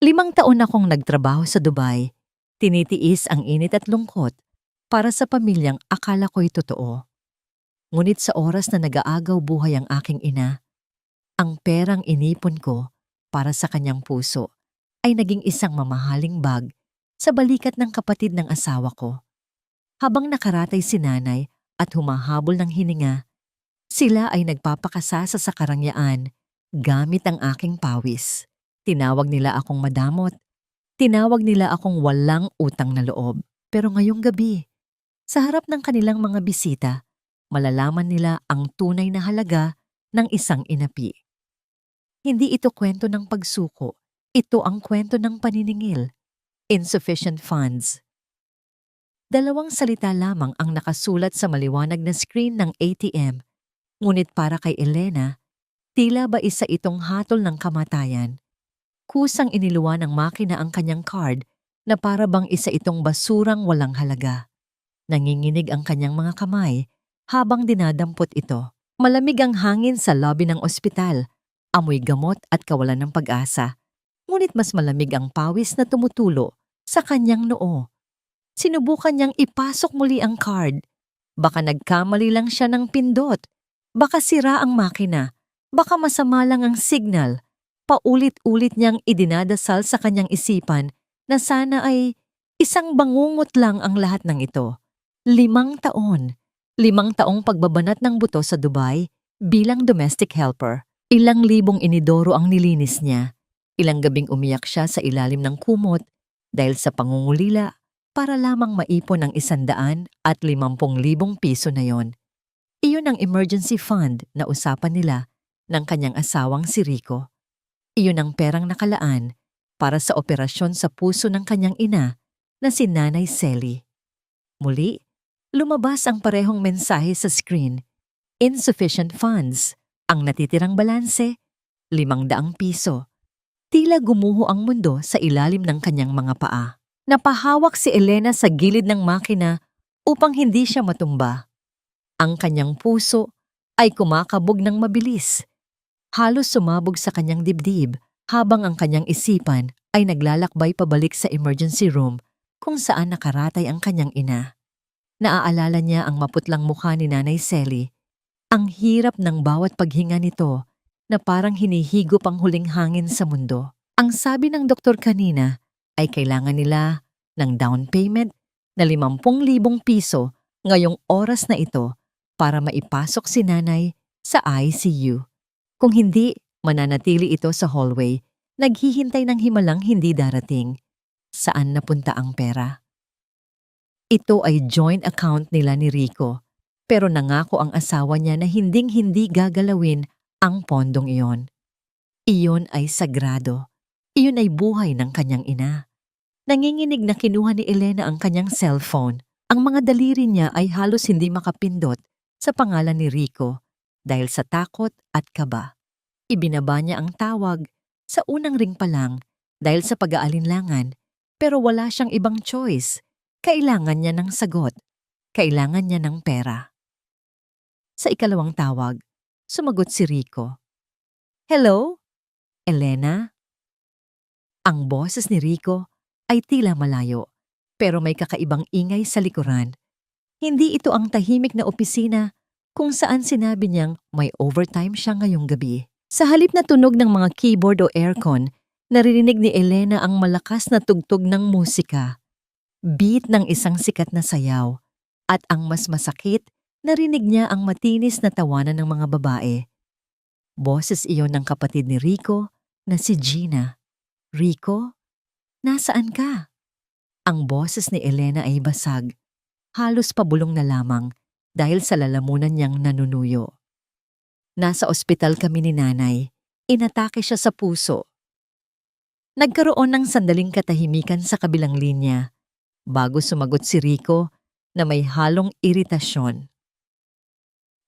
5 taon akong nagtrabaho sa Dubai, tinitiis ang init at lungkot para sa pamilyang akala ko'y totoo. Ngunit sa oras na nag-aagaw buhay ang aking ina, ang perang inipon ko para sa kanyang puso ay naging isang mamahaling bag sa balikat ng kapatid ng asawa ko. Habang nakaratay si nanay at humahabol ng hininga, sila ay nagpapakasasa sa karangyaan gamit ang aking pawis. Tinawag nila akong madamot. Tinawag nila akong walang utang na loob. Pero ngayong gabi, sa harap ng kanilang mga bisita, malalaman nila ang tunay na halaga ng isang inapi. Hindi ito kwento ng pagsuko. Ito ang kwento ng paniningil. Insufficient funds. 2 salita lamang ang nakasulat sa maliwanag na screen ng ATM. Ngunit para kay Elena, tila ba isa itong hatol ng kamatayan. Kusang iniluwa ng makina ang kanyang card na para bang isa itong basurang walang halaga. Nanginginig ang kanyang mga kamay habang dinadampot ito. Malamig ang hangin sa lobby ng ospital, amoy gamot at kawalan ng pag-asa. Ngunit mas malamig ang pawis na tumutulo sa kanyang noo. Sinubukan niyang ipasok muli ang card. Baka nagkamali lang siya ng pindot. Baka sira ang makina. Baka masama lang ang signal. Paulit-ulit niyang idinadasal sa kanyang isipan na sana ay isang bangungot lang ang lahat ng ito. 5 taon. 5 taong pagbabanat ng buto sa Dubai bilang domestic helper. Ilang libong inidoro ang nilinis niya. Ilang gabing umiyak siya sa ilalim ng kumot dahil sa pangungulila para lamang maipon ang 150,000 piso na yon. Iyon ang emergency fund na usapan nila ng kanyang asawang si Rico. Iyon ang perang nakalaan para sa operasyon sa puso ng kanyang ina na si Nanay Sally. Muli, lumabas ang parehong mensahe sa screen. Insufficient funds. Ang natitirang balanse, 500 piso. Tila gumuho ang mundo sa ilalim ng kanyang mga paa. Napahawak si Elena sa gilid ng makina upang hindi siya matumba. Ang kanyang puso ay kumakabog ng mabilis. Halos sumabog sa kanyang dibdib habang ang kanyang isipan ay naglalakbay pabalik sa emergency room kung saan nakaratay ang kanyang ina. Naaalala niya ang maputlang mukha ni Nanay Sally. Ang hirap ng bawat paghinga nito na parang hinihigop ang huling hangin sa mundo. Ang sabi ng doktor kanina ay kailangan nila ng down payment na 50,000 piso ngayong oras na ito para maipasok si nanay sa ICU. Kung hindi, mananatili ito sa hallway, naghihintay ng himalang hindi darating. Saan napunta ang pera? Ito ay joint account nila ni Rico, pero nangako ang asawa niya na hinding-hindi gagalawin ang pondong iyon. Iyon ay sagrado. Iyon ay buhay ng kanyang ina. Nanginginig na kinuha ni Elena ang kanyang cellphone. Ang mga daliri niya ay halos hindi makapindot sa pangalan ni Rico dahil sa takot at kaba. Ibinaba niya ang tawag sa unang ring pa lang dahil sa pag-aalinlangan, pero wala siyang ibang choice. Kailangan niya ng sagot. Kailangan niya ng pera. Sa ikalawang tawag, sumagot si Rico. Hello? Elena? Ang boses ni Rico ay tila malayo, pero may kakaibang ingay sa likuran. Hindi ito ang tahimik na opisina kung saan sinabi niyang may overtime siya ngayong gabi. Sa halip na tunog ng mga keyboard o aircon, naririnig ni Elena ang malakas na tugtog ng musika. Beat ng isang sikat na sayaw. At ang mas masakit, narinig niya ang matinis na tawanan ng mga babae. Boses iyon ng kapatid ni Rico na si Gina. Rico? Nasaan ka? Ang boses ni Elena ay basag. Halos pabulong na lamang dahil sa lalamunan niyang nanunuyo. Nasa ospital kami ni nanay. Inatake siya sa puso. Nagkaroon ng sandaling katahimikan sa kabilang linya bago sumagot si Rico na may halong iritasyon.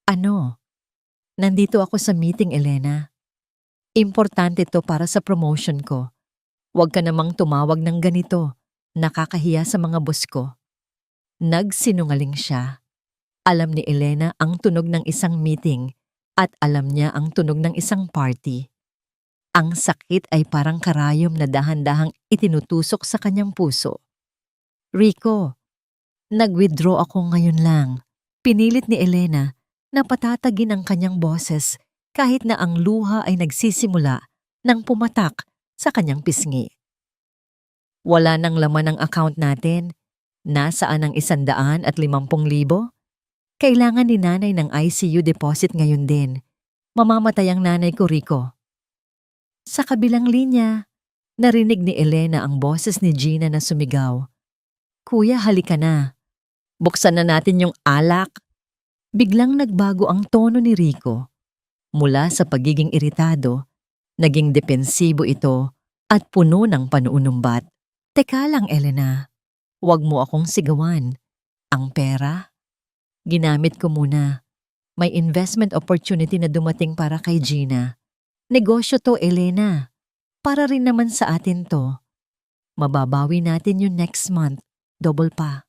Ano? Nandito ako sa meeting, Elena. Importante to para sa promotion ko. Huwag ka namang tumawag ng ganito. Nakakahiya sa mga boss ko. Nagsinungaling siya. Alam ni Elena ang tunog ng isang meeting at alam niya ang tunog ng isang party. Ang sakit ay parang karayom na dahan-dahang itinutusok sa kanyang puso. Rico, nag-withdraw ako ngayon lang. Pinilit ni Elena na patatagin ang kanyang boses kahit na ang luha ay nagsisimula nang pumatak sa kanyang pisngi. Wala nang laman ang account natin. Nasaan ang 150,000? Kailangan ni nanay ng ICU deposit ngayon din. Mamamatay ang nanay ko, Rico. Sa kabilang linya, narinig ni Elena ang boses ni Gina na sumigaw. Kuya, halika na. Buksan na natin yung alak. Biglang nagbago ang tono ni Rico. Mula sa pagiging iritado, naging depensibo ito at puno ng panuunumbat. Teka lang, Elena. Huwag mo akong sigawan. Ang pera? Ginamit ko muna. May investment opportunity na dumating para kay Gina. Negosyo to, Elena. Para rin naman sa atin to. Mababawi natin yung next month. Double pa.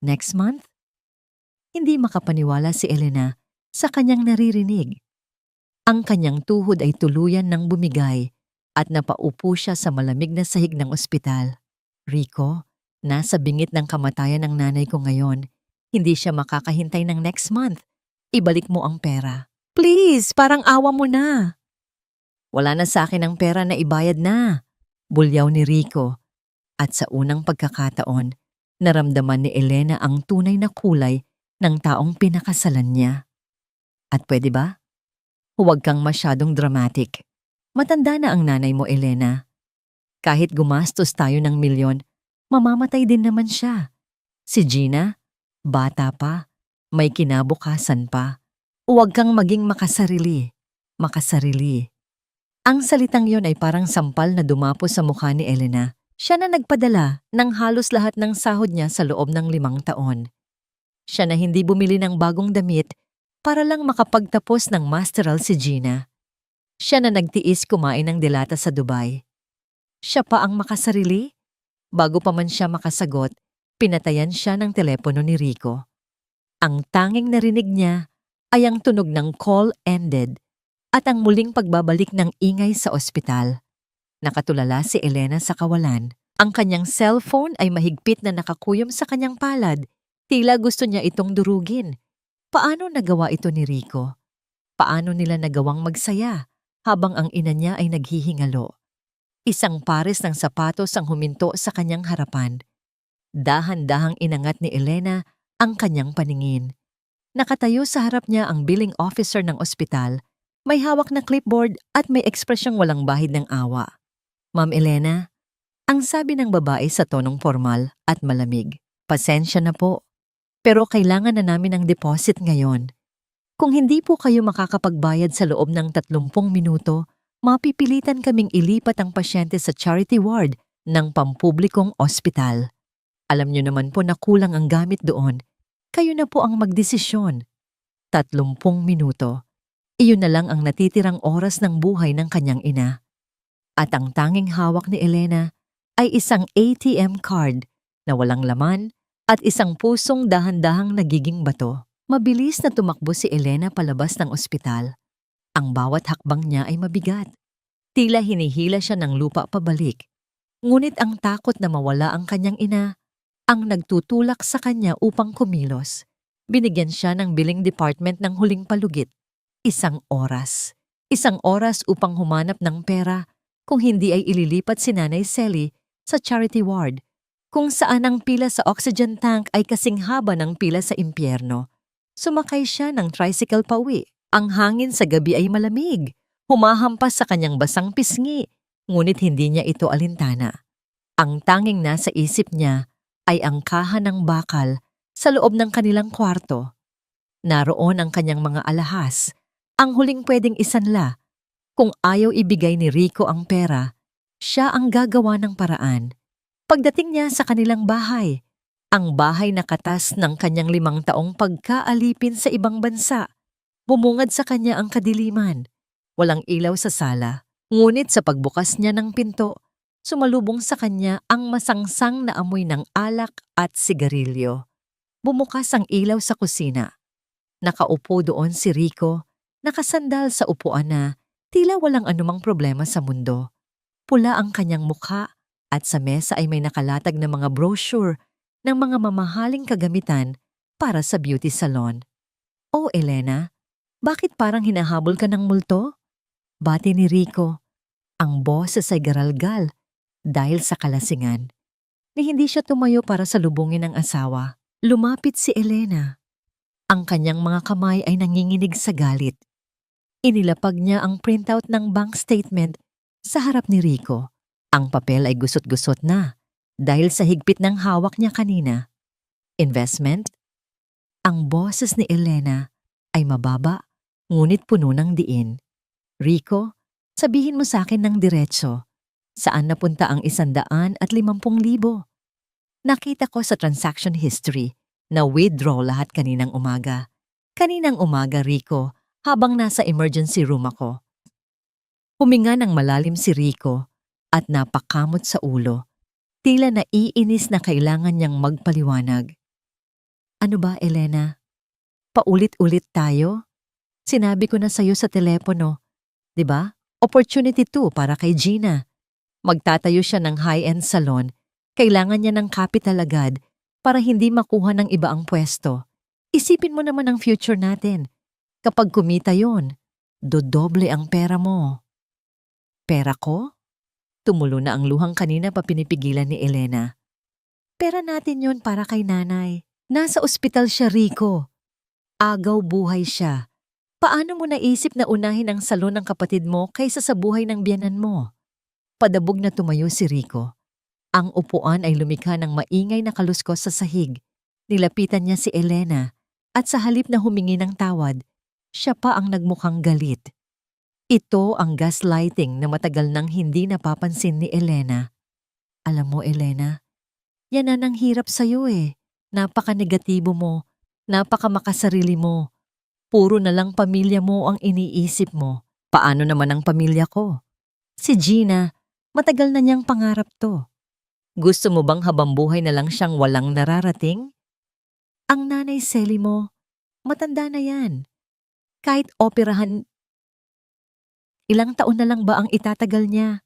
Next month? Hindi makapaniwala si Elena sa kanyang naririnig. Ang kanyang tuhod ay tuluyan ng bumigay at napaupo siya sa malamig na sahig ng ospital. Rico, nasa bingit ng kamatayan ng nanay ko ngayon. Hindi siya makakahintay ng next month. Ibalik mo ang pera. Please, parang awa mo na. Wala na sa akin ang pera na ibayad na. Bulyaw ni Rico. At sa unang pagkakataon, naramdaman ni Elena ang tunay na kulay ng taong pinakasalan niya. At pwede ba? Huwag kang masyadong dramatic. Matanda na ang nanay mo, Elena. Kahit gumastos tayo ng 1,000,000, mamamatay din naman siya. Si Gina, bata pa, may kinabukasan pa. Huwag kang maging makasarili. Makasarili. Ang salitang yon ay parang sampal na dumapo sa mukha ni Elena. Siya na nagpadala ng halos lahat ng sahod niya sa loob ng 5 taon. Siya na hindi bumili ng bagong damit para lang makapagtapos ng masteral si Gina. Siya na nagtiis kumain ng delata sa Dubai. Siya pa ang makasarili? Bago pa man siya makasagot, pinatayan siya ng telepono ni Rico. Ang tanging narinig niya ay ang tunog ng call ended at ang muling pagbabalik ng ingay sa ospital. Nakatulala si Elena sa kawalan. Ang kanyang cellphone ay mahigpit na nakakuyom sa kanyang palad. Tila gusto niya itong durugin. Paano nagawa ito ni Rico? Paano nila nagawang magsaya habang ang ina niya ay naghihingalo? Isang pares ng sapatos ang huminto sa kanyang harapan. Dahan-dahang inangat ni Elena ang kanyang paningin. Nakatayo sa harap niya ang billing officer ng ospital. May hawak na clipboard at may ekspresyong walang bahid ng awa. Ma'am Elena, ang sabi ng babae sa tonong formal at malamig. Pasensya na po, pero kailangan na namin ng deposit ngayon. Kung hindi po kayo makakapagbayad sa loob ng 30 minuto, mapipilitan kaming ilipat ang pasyente sa charity ward ng pampublikong ospital. Alam niyo naman po na kulang ang gamit doon. Kayo na po ang magdesisyon. 30 minuto. Iyon na lang ang natitirang oras ng buhay ng kanyang ina. At ang tanging hawak ni Elena ay isang ATM card na walang laman at isang pusong dahan-dahang nagiging bato. Mabilis na tumakbo si Elena palabas ng ospital. Ang bawat hakbang niya ay mabigat. Tila hinihila siya ng lupa pabalik. Ngunit ang takot na mawala ang kanyang ina ang nagtutulak sa kanya upang kumilos. Binigyan siya ng billing department ng huling palugit. 1 oras. 1 oras upang humanap ng pera kung hindi ay ililipat si Nanay Sally sa charity ward, kung saan ang pila sa oxygen tank ay kasing haba ng pila sa impyerno. Sumakay siya ng tricycle pauwi. Ang hangin sa gabi ay malamig. Humahampas sa kanyang basang pisngi, ngunit hindi niya ito alintana. Ang tanging nasa isip niya ay ang kaha ng bakal sa loob ng kanilang kwarto. Naroon ang kanyang mga alahas, ang huling pwedeng isanla. Kung ayaw ibigay ni Rico ang pera, siya ang gagawa ng paraan. Pagdating niya sa kanilang bahay, ang bahay na katas ng kanyang 5 taong pagkaalipin sa ibang bansa, bumungad sa kanya ang kadiliman. Walang ilaw sa sala, ngunit sa pagbukas niya ng pinto, sumalubong sa kanya ang masangsang na amoy ng alak at sigarilyo. Bumukas ang ilaw sa kusina. Nakaupo doon si Rico, nakasandal sa upuan na Tila walang anumang problema sa mundo. Pula ang kanyang mukha at sa mesa ay may nakalatag na mga brochure ng mga mamahaling kagamitan para sa beauty salon. "Oh, Elena, bakit parang hinahabol ka ng multo?" Bati ni Rico. Ang boses ay garalgal dahil sa kalasingan. Ni hindi siya tumayo para salubungin ang asawa. Lumapit si Elena. Ang kanyang mga kamay ay nanginginig sa galit. Inilapag niya ang printout ng bank statement sa harap ni Rico. Ang papel ay gusot-gusot na dahil sa higpit ng hawak niya kanina. "Investment?" Ang boses ni Elena ay mababa ngunit puno ng diin. "Rico, sabihin mo sa akin ng diretso. Saan napunta ang 150,000? Nakita ko sa transaction history na withdraw lahat kaninang umaga. Kaninang umaga, Rico, habang nasa emergency room ako." Huminga ng malalim si Rico at napakamot sa ulo. Tila naiinis na kailangan niyang magpaliwanag. "Ano ba, Elena? Paulit-ulit tayo? Sinabi ko na sa'yo sa telepono, 'di ba? Opportunity 2 para kay Gina. Magtatayo siya ng high-end salon. Kailangan niya ng capital agad para hindi makuha ng iba ang pwesto. Isipin mo naman ang future natin. Kapag kumita yon, dodoble ang pera mo." "Pera ko?" Tumulo na ang luhang kanina pa pinipigilan ni Elena. "Pera natin yon para kay nanay. Nasa ospital siya, Rico. Agaw buhay siya. Paano mo naisip na unahin ang salon ng kapatid mo kaysa sa buhay ng biyanan mo?" Padabog na tumayo si Rico. Ang upuan ay lumikha ng maingay na kaluskos sa sahig. Nilapitan niya si Elena at sa halip na humingi ng tawad, siya pa ang nagmukhang galit. Ito ang gaslighting na matagal nang hindi napapansin ni Elena. "Alam mo, Elena, yan na nang hirap sa'yo eh. Napaka-negatibo mo, napaka-makasarili mo. Puro na lang pamilya mo ang iniisip mo. Paano naman ang pamilya ko? Si Gina, matagal na niyang pangarap to. Gusto mo bang habambuhay na lang siyang walang nararating? Ang nanay Selly mo, matanda na yan. Kahit operahan, ilang taon na lang ba ang itatagal niya?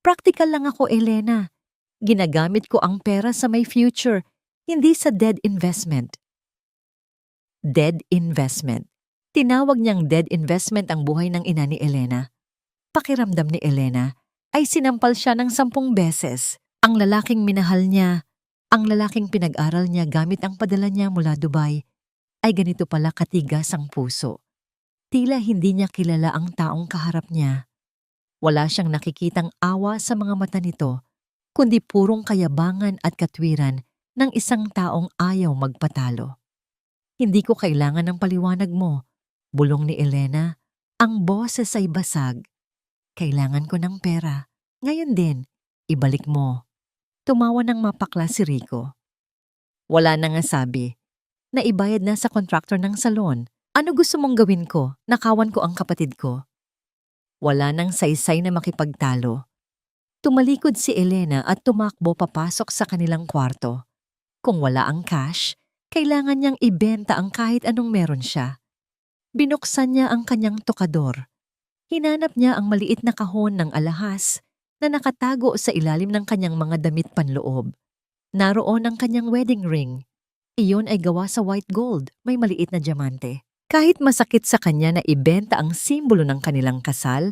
Practical lang ako, Elena. Ginagamit ko ang pera sa may future, hindi sa dead investment." Dead investment. Tinawag niyang dead investment ang buhay ng ina ni Elena. Pakiramdam ni Elena ay sinampal siya ng 10 beses. Ang lalaking minahal niya, ang lalaking pinag-aral niya gamit ang padala niya mula Dubai, ay ganito pala katigas ang puso. Tila hindi niya kilala ang taong kaharap niya. Wala siyang nakikitang awa sa mga mata nito, kundi purong kayabangan at katwiran ng isang taong ayaw magpatalo. "Hindi ko kailangan ng paliwanag mo," bulong ni Elena. Ang boses ay basag. "Kailangan ko ng pera. Ngayon din, ibalik mo." Tumawa ng mapakla si Rico. "Wala na nga sabi. Naibayad na sa contractor ng salon. Ano gusto mong gawin ko? Nakawan ko ang kapatid ko." Wala nang saysay na makipagtalo. Tumalikod si Elena at tumakbo papasok sa kanilang kwarto. Kung wala ang cash, kailangan niyang ibenta ang kahit anong meron siya. Binuksan niya ang kanyang tokador. Hinanap niya ang maliit na kahon ng alahas na nakatago sa ilalim ng kanyang mga damit panloob. Naroon ang kanyang wedding ring. Iyon ay gawa sa white gold, may maliit na diamante. Kahit masakit sa kanya na ibenta ang simbolo ng kanilang kasal,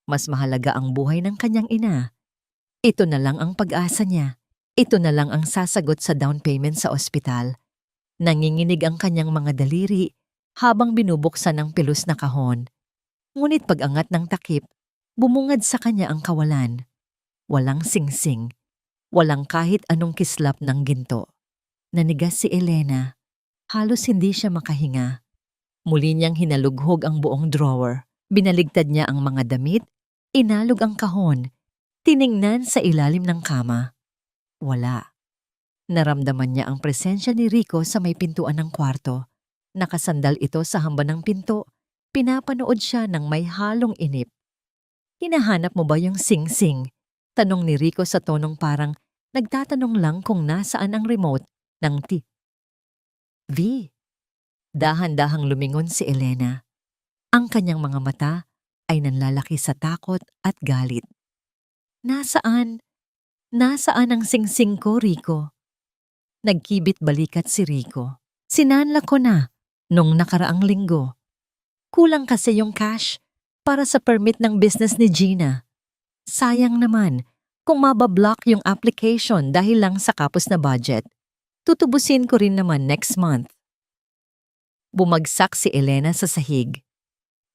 mas mahalaga ang buhay ng kanyang ina. Ito na lang ang pag-asa niya. Ito na lang ang sasagot sa down payment sa ospital. Nanginginig ang kanyang mga daliri habang binubuksan ng pilus na kahon. Ngunit pag-angat ng takip, bumungad sa kanya ang kawalan. Walang singsing, walang kahit anong kislap ng ginto. Nanigas si Elena. Halos hindi siya makahinga. Muli niyang hinalughog ang buong drawer. Binaligtad niya ang mga damit, inalog ang kahon, tiningnan sa ilalim ng kama. Wala. Naramdaman niya ang presensya ni Rico sa may pintuan ng kwarto. Nakasandal ito sa hamba ng pinto. Pinapanood siya ng may halong inip. "Hinahanap mo ba yung sing-sing?" Tanong ni Rico sa tonong parang nagtatanong lang kung nasaan ang remote ng TV. Dahan-dahang lumingon si Elena. Ang kanyang mga mata ay nanlalaki sa takot at galit. Nasaan? Nasaan ang singsing ko, Rico? Nagkibit balikat si Rico. Sinanla ko na nung nakaraang linggo. Kulang kasi yung cash para sa permit ng business ni Gina. Sayang naman kung mabablock yung application dahil lang sa kapos na budget. Tutubusin ko rin naman next month. Bumagsak si Elena sa sahig.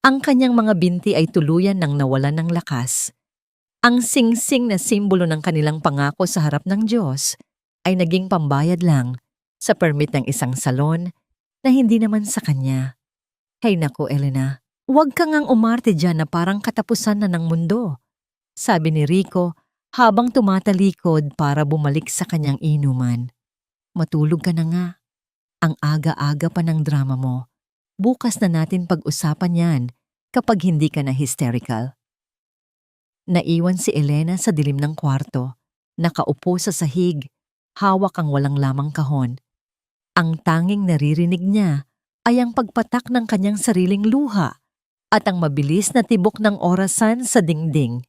Ang kanyang mga binti ay tuluyan ng nawalan ng lakas. Ang singsing na simbolo ng kanilang pangako sa harap ng Diyos ay naging pambayad lang sa permit ng isang salon na hindi naman sa kanya. Hay naku, Elena, huwag ka ngang umarte dyan na parang katapusan na ng mundo, sabi ni Rico habang tumatalikod para bumalik sa kanyang inuman. Matulog ka na nga. Ang aga-aga pa ng drama mo. Bukas na natin pag-usapan yan kapag hindi ka na hysterical. Naiwan si Elena sa dilim ng kwarto, nakaupo sa sahig, hawak ang walang lamang kahon. Ang tanging naririnig niya ay ang pagpatak ng kanyang sariling luha at ang mabilis na tibok ng orasan sa dingding.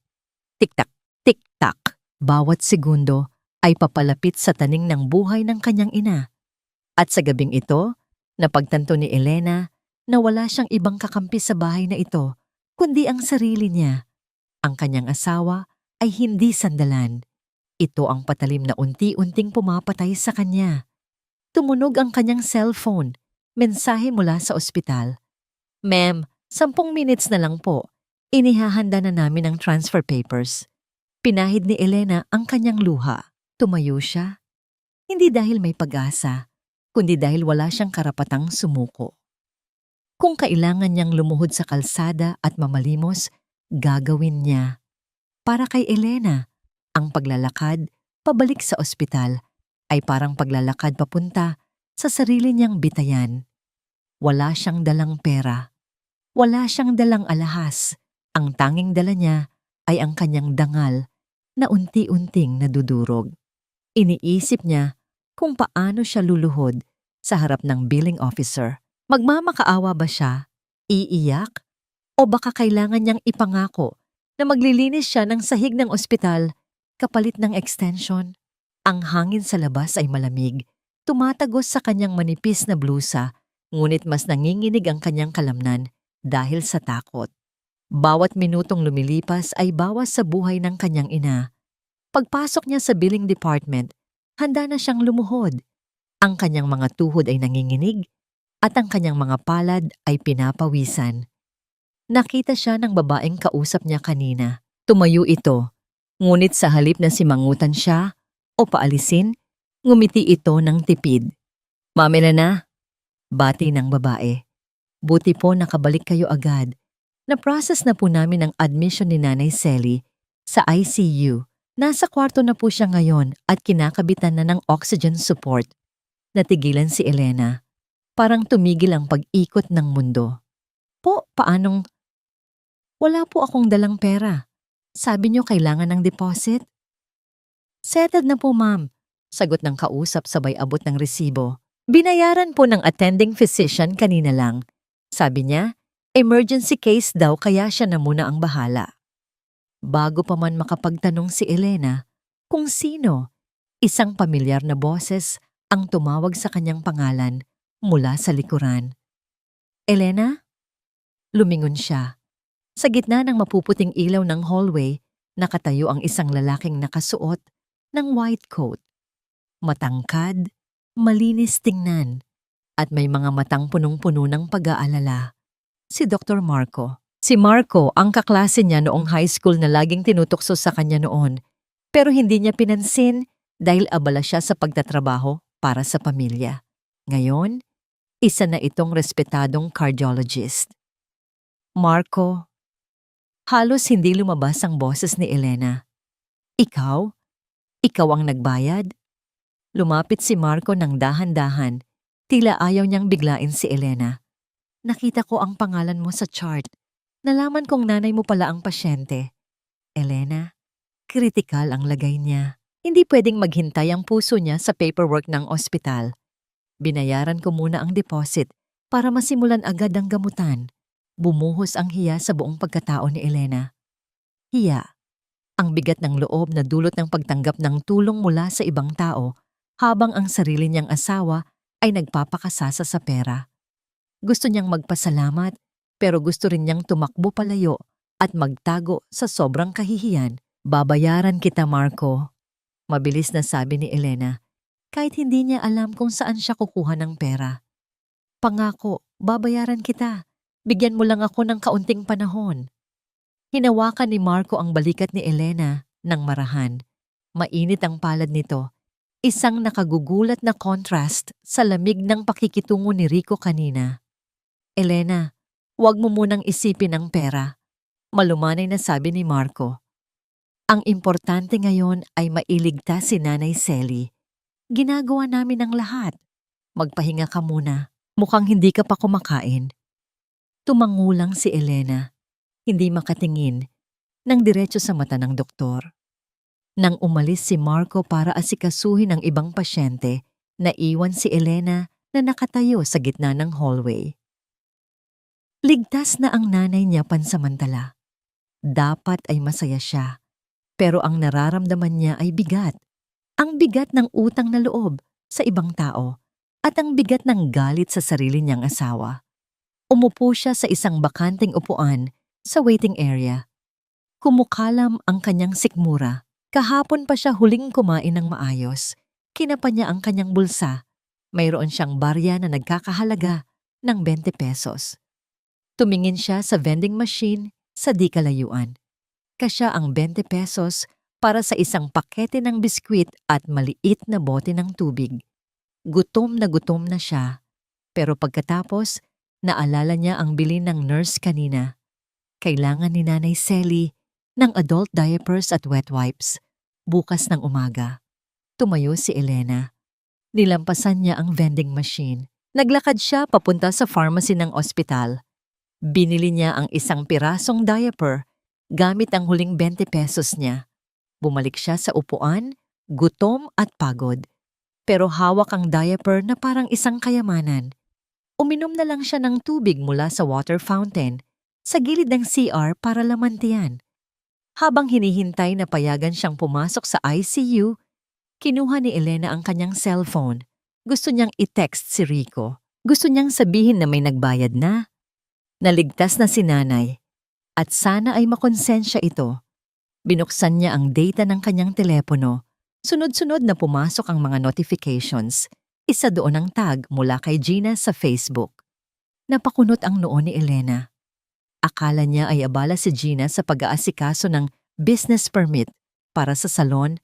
Tik-tak, tik-tak, bawat segundo ay papalapit sa taning ng buhay ng kanyang ina. At sa gabing ito, napagtanto ni Elena na wala siyang ibang kakampi sa bahay na ito, kundi ang sarili niya. Ang kanyang asawa ay hindi sandalan. Ito ang patalim na unti-unting pumapatay sa kanya. Tumunog ang kanyang cellphone, mensahe mula sa ospital. Ma'am, 10 minutes na lang po. Inihahanda na namin ang transfer papers. Pinahid ni Elena ang kanyang luha. Tumayo siya. Hindi dahil may pag-asa, kundi dahil wala siyang karapatang sumuko. Kung kailangan niyang lumuhod sa kalsada at mamalimos, gagawin niya. Para kay Elena, ang paglalakad pabalik sa ospital ay parang paglalakad papunta sa sarili niyang bitayan. Wala siyang dalang pera. Wala siyang dalang alahas. Ang tanging dala niya ay ang kanyang dangal na unti-unting nadudurog. Iniisip niya kung paano siya luluhod sa harap ng billing officer. Magmamakaawa ba siya? Iiyak? O baka kailangan niyang ipangako na maglilinis siya ng sahig ng ospital kapalit ng extension? Ang hangin sa labas ay malamig, tumatagos sa kanyang manipis na blusa, ngunit mas nanginginig ang kanyang kalamnan dahil sa takot. Bawat minutong lumilipas ay bawas sa buhay ng kanyang ina. Pagpasok niya sa billing department, handa na siyang lumuhod. Ang kanyang mga tuhod ay nanginginig at ang kanyang mga palad ay pinapawisan. Nakita siya ng babaeng kausap niya kanina. Tumayo ito, ngunit sa halip na simangutan siya o paalisin, ngumiti ito ng tipid. Mamela na, bati ng babae. Buti po nakabalik kayo agad. Na-process na po namin ang admission ni Nanay Sally sa ICU. Nasa kwarto na po siya ngayon at kinakabitan na ng oxygen support. Natigilan si Elena. Parang tumigil ang pag-ikot ng mundo. Po, paanong? Wala po akong dalang pera. Sabi niyo kailangan ng deposit? Settled na po, ma'am. Sagot ng kausap sabay abot ng resibo. Binayaran po ng attending physician kanina lang. Sabi niya, emergency case daw kaya siya na muna ang bahala. Bago pa man makapagtanong si Elena kung sino, isang pamilyar na boses ang tumawag sa kanyang pangalan mula sa likuran. Elena? Lumingon siya. Sa gitna ng mapuputing ilaw ng hallway, nakatayo ang isang lalaking nakasuot ng white coat. Matangkad, malinis tingnan, at may mga matang punong-puno ng pag-aalala. Si Dr. Marco. Si Marco ang kaklase niya noong high school na laging tinutukso sa kanya noon, pero hindi niya pinansin dahil abala siya sa pagtatrabaho para sa pamilya. Ngayon, isa na itong respetadong cardiologist. Marco. Halos hindi lumabas ang boses ni Elena. Ikaw? Ikaw ang nagbayad? Lumapit si Marco ng dahan-dahan, tila ayaw niyang biglain si Elena. Nakita ko ang pangalan mo sa chart. Nalaman kong nanay mo pala ang pasyente. Elena, kritikal ang lagay niya. Hindi pwedeng maghintay ang puso niya sa paperwork ng ospital. Binayaran ko muna ang deposit para masimulan agad ang gamutan. Bumuhos ang hiya sa buong pagkatao ni Elena. Hiya, ang bigat ng loob na dulot ng pagtanggap ng tulong mula sa ibang tao habang ang sarili niyang asawa ay nagpapakasasa sa pera. Gusto niyang magpasalamat pero gusto rin niyang tumakbo palayo at magtago sa sobrang kahihiyan. Babayaran kita, Marco. Mabilis na sabi ni Elena kahit hindi niya alam kung saan siya kukuha ng pera. Pangako, babayaran kita. Bigyan mo lang ako ng kaunting panahon. Hinawakan ni Marco ang balikat ni Elena ng marahan. Mainit ang palad nito. Isang nakagugulat na contrast sa lamig ng pakikitungo ni Rico kanina. Elena, huwag mo munang isipin ang pera. Malumanay na sabi ni Marco. Ang importante ngayon ay mailigtas si Nanay Selly. Ginagawa namin ang lahat. Magpahinga ka muna. Mukhang hindi ka pa kumakain. Tumangulang si Elena. Hindi makatingin. Nang diretso sa mata ng doktor. Nang umalis si Marco para asikasuhin ang ibang pasyente, naiwan si Elena na nakatayo sa gitna ng hallway. Ligtas na ang nanay niya pansamantala. Dapat ay masaya siya. Pero ang nararamdaman niya ay bigat. Ang bigat ng utang na loob sa ibang tao at ang bigat ng galit sa sarili niyang asawa. Umupo siya sa isang bakanting upuan sa waiting area. Kumukalam ang kanyang sikmura. Kahapon pa siya huling kumain ng maayos. Kinapa niya ang kanyang bulsa. Mayroon siyang barya na nagkakahalaga ng 20 pesos. Tumingin siya sa vending machine sa di kalayuan. Kasya ang 20 pesos para sa isang pakete ng biskwit at maliit na bote ng tubig. Gutom na siya. Pero pagkatapos, naalala niya ang bilin ng nurse kanina. Kailangan ni Nanay Selly ng adult diapers at wet wipes. Bukas ng umaga. Tumayo si Elena. Nilampasan niya ang vending machine. Naglakad siya papunta sa pharmacy ng ospital. Binili niya ang isang pirasong diaper gamit ang huling 20 pesos niya. Bumalik siya sa upuan, gutom at pagod. Pero hawak ang diaper na parang isang kayamanan. Uminom na lang siya ng tubig mula sa water fountain sa gilid ng CR para lamantian. Habang hinihintay na payagan siyang pumasok sa ICU, kinuha ni Elena ang kanyang cellphone. Gusto niyang i-text si Rico. Gusto niyang sabihin na may nagbayad na. Naligtas na si nanay. At sana ay makonsensya ito. Binuksan niya ang data ng kanyang telepono. Sunod-sunod na pumasok ang mga notifications. Isa doon ang tag mula kay Gina sa Facebook. Napakunot ang noo ni Elena. Akala niya ay abala si Gina sa pag-aasikaso ng business permit para sa salon,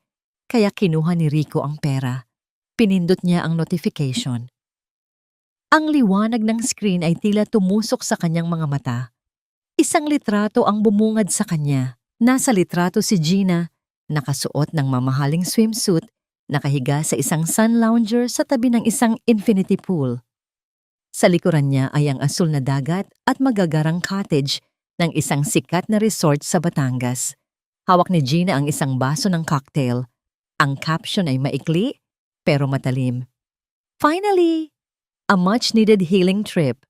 kaya kinuha ni Rico ang pera. Pinindot niya ang notification. Ang liwanag ng screen ay tila tumusok sa kanyang mga mata. Isang litrato ang bumungad sa kanya. Nasa litrato si Gina, nakasuot ng mamahaling swimsuit, nakahiga sa isang sun lounger sa tabi ng isang infinity pool. Sa likuran niya ay ang asul na dagat at magagarang cottage ng isang sikat na resort sa Batangas. Hawak ni Gina ang isang baso ng cocktail. Ang caption ay maikli pero matalim. Finally, a much-needed healing trip.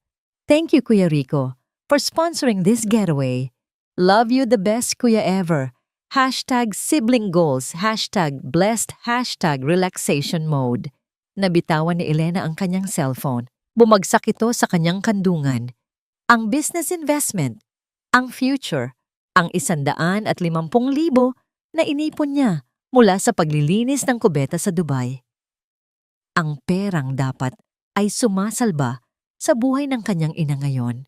Thank you, Kuya Rico, for sponsoring this getaway. Love you the best, Kuya ever. #sibling goals, #blessed, #relaxation mode. Nabitawan ni Elena ang kanyang cellphone. Bumagsak ito sa kanyang kandungan. Ang business investment, ang future, ang 150,000 na inipon niya mula sa paglilinis ng kubeta sa Dubai. Ang perang dapat ay sumasalba sa buhay ng kanyang ina ngayon.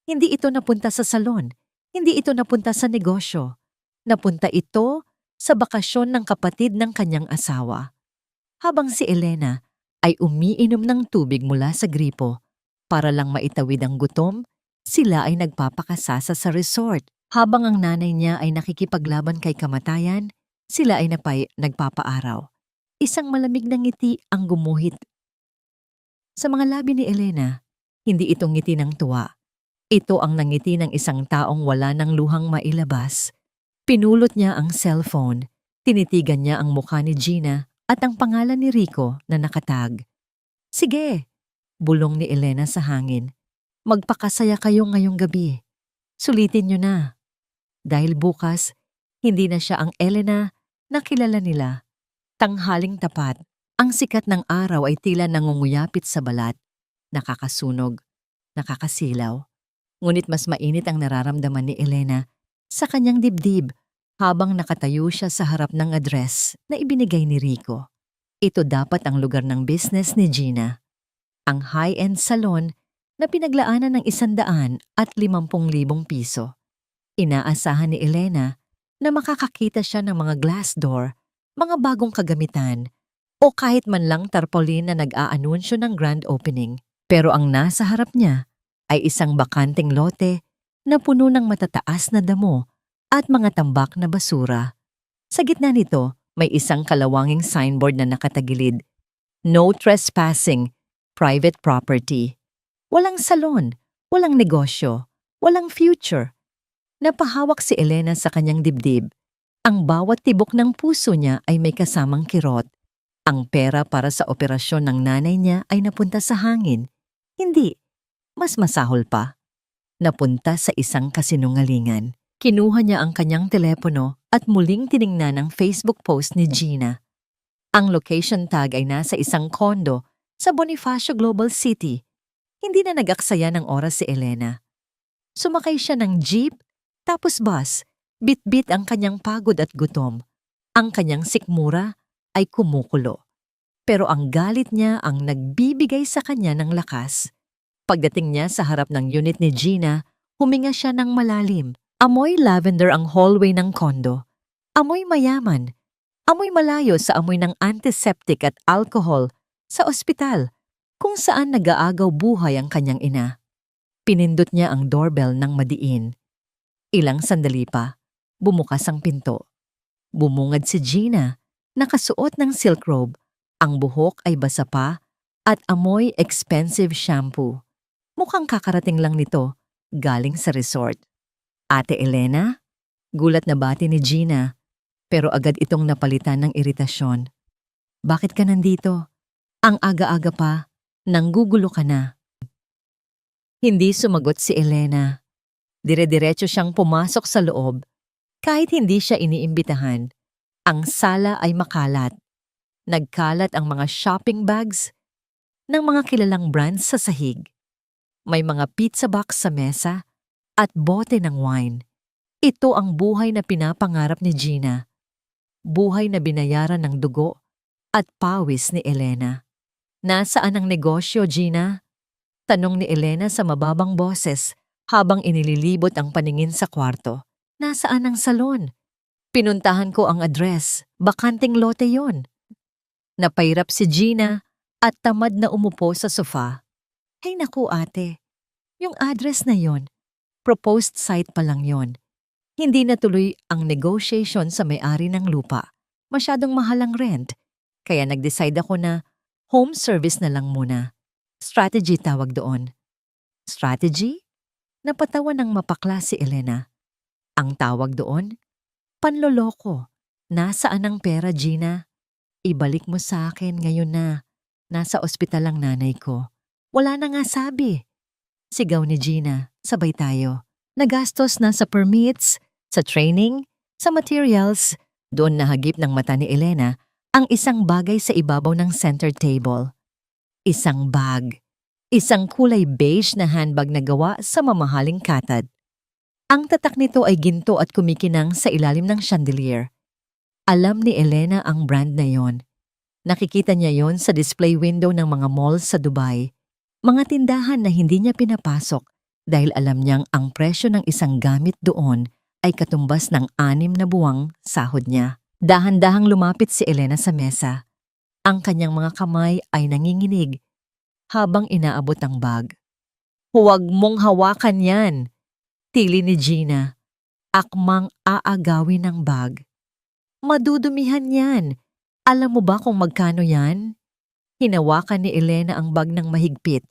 Hindi ito napunta sa salon, hindi ito napunta sa negosyo. Napunta ito sa bakasyon ng kapatid ng kanyang asawa. Habang si Elena ay umiinom ng tubig mula sa gripo para lang maitawid ang gutom, sila ay nagpapakasasa sa resort. Habang ang nanay niya ay nakikipaglaban kay kamatayan, sila ay nagpapaaraw. Isang malamig na ngiti ang gumuhit sa mga labi ni Elena. Hindi ito ngiti ng tuwa. Ito ang nangiti ng isang taong wala ng luhang mailabas. Pinulot niya ang cellphone. Tinitigan niya ang mukha ni Gina at ang pangalan ni Rico na nakatag. Sige, bulong ni Elena sa hangin. Magpakasaya kayo ngayong gabi. Sulitin niyo na. Dahil bukas, hindi na siya ang Elena na kilala nila. Tanghaling tapat, ang sikat ng araw ay tila nangunguyapit sa balat, nakakasunog, nakakasilaw. Ngunit mas mainit ang nararamdaman ni Elena sa kanyang dibdib habang nakatayo siya sa harap ng address na ibinigay ni Rico. Ito dapat ang lugar ng business ni Gina. Ang high-end salon na pinaglaanan ng 150,000 piso. Inaasahan ni Elena na makakakita siya ng mga glass door, mga bagong kagamitan, o kahit man lang tarpaulin na nag-aanunsyo ng grand opening. Pero ang nasa harap niya ay isang bakanting lote na puno ng matataas na damo at mga tambak na basura. Sa gitna nito, may isang kalawanging signboard na nakatagilid. No trespassing, private property. Walang salon, walang negosyo, walang future. Napahawak si Elena sa kanyang dibdib. Ang bawat tibok ng puso niya ay may kasamang kirot. Ang pera para sa operasyon ng nanay niya ay napunta sa hangin. Hindi, mas masahol pa. Napunta sa isang kasinungalingan. Kinuha niya ang kanyang telepono at muling tiningnan ang Facebook post ni Gina. Ang location tag ay nasa isang kondo sa Bonifacio Global City. Hindi na nag-aksaya ng oras si Elena. Sumakay siya ng jeep, tapos bus, bit-bit ang kanyang pagod at gutom. Ang kanyang sikmura ay kumukulo. Pero ang galit niya ang nagbibigay sa kanya ng lakas. Pagdating niya sa harap ng unit ni Gina, huminga siya ng malalim. Amoy lavender ang hallway ng kondo. Amoy mayaman. Amoy malayo sa amoy ng antiseptic at alcohol sa ospital, kung saan nag-aagaw buhay ang kanyang ina. Pinindot niya ang doorbell ng madiin. Ilang sandali pa, bumukas ang pinto. Bumungad si Gina, nakasuot ng silk robe. Ang buhok ay basa pa at amoy expensive shampoo. Mukhang kakarating lang nito, galing sa resort. Ate Elena? Gulat na bati ni Gina, pero agad itong napalitan ng iritasyon. Bakit ka nandito? Ang aga-aga pa, nanggugulo ka na. Hindi sumagot si Elena. Dire-diretso siyang pumasok sa loob. Kahit hindi siya iniimbitahan, ang sala ay makalat. Nagkalat ang mga shopping bags ng mga kilalang brands sa sahig. May mga pizza box sa mesa at bote ng wine. Ito ang buhay na pinapangarap ni Gina. Buhay na binayaran ng dugo at pawis ni Elena. Nasaan ang negosyo, Gina? Tanong ni Elena sa mababang boses habang inililibot ang paningin sa kwarto. Nasaan ang salon? Pinuntahan ko ang address. Bakanting lote yon. Napairap si Gina at tamad na umupo sa sofa. Hay naku ate, yung address na yon, proposed site pa lang yon. Hindi natuloy ang negotiation sa may-ari ng lupa. Masyadong mahal ang rent. Kaya nag-decide ako na home service na lang muna. Strategy tawag doon. Strategy? Napatawa ng mapakla si Elena. Ang tawag doon? Panloloko. Nasaan ang pera, Gina? Ibalik mo sa akin ngayon na. Nasa ospital ang nanay ko. Wala na nga sabi. Sigaw ni Gina, sabay tayo. Nagastos na sa permits, sa training, sa materials. Doon nahagip ng mata ni Elena ang isang bagay sa ibabaw ng center table. Isang bag. Isang kulay beige na handbag na gawa sa mamahaling katad. Ang tatak nito ay ginto at kumikinang sa ilalim ng chandelier. Alam ni Elena ang brand na yon. Nakikita niya yon sa display window ng mga malls sa Dubai. Mga tindahan na hindi niya pinapasok dahil alam niyang ang presyo ng isang gamit doon ay katumbas ng 6 na buwang sahod niya. Dahan-dahang lumapit si Elena sa mesa. Ang kanyang mga kamay ay nanginginig habang inaabot ang bag. Huwag mong hawakan yan, tili ni Gina. Akmang aagawin ng bag. Madudumihan yan. Alam mo ba kung magkano yan? Hinawakan ni Elena ang bag ng mahigpit.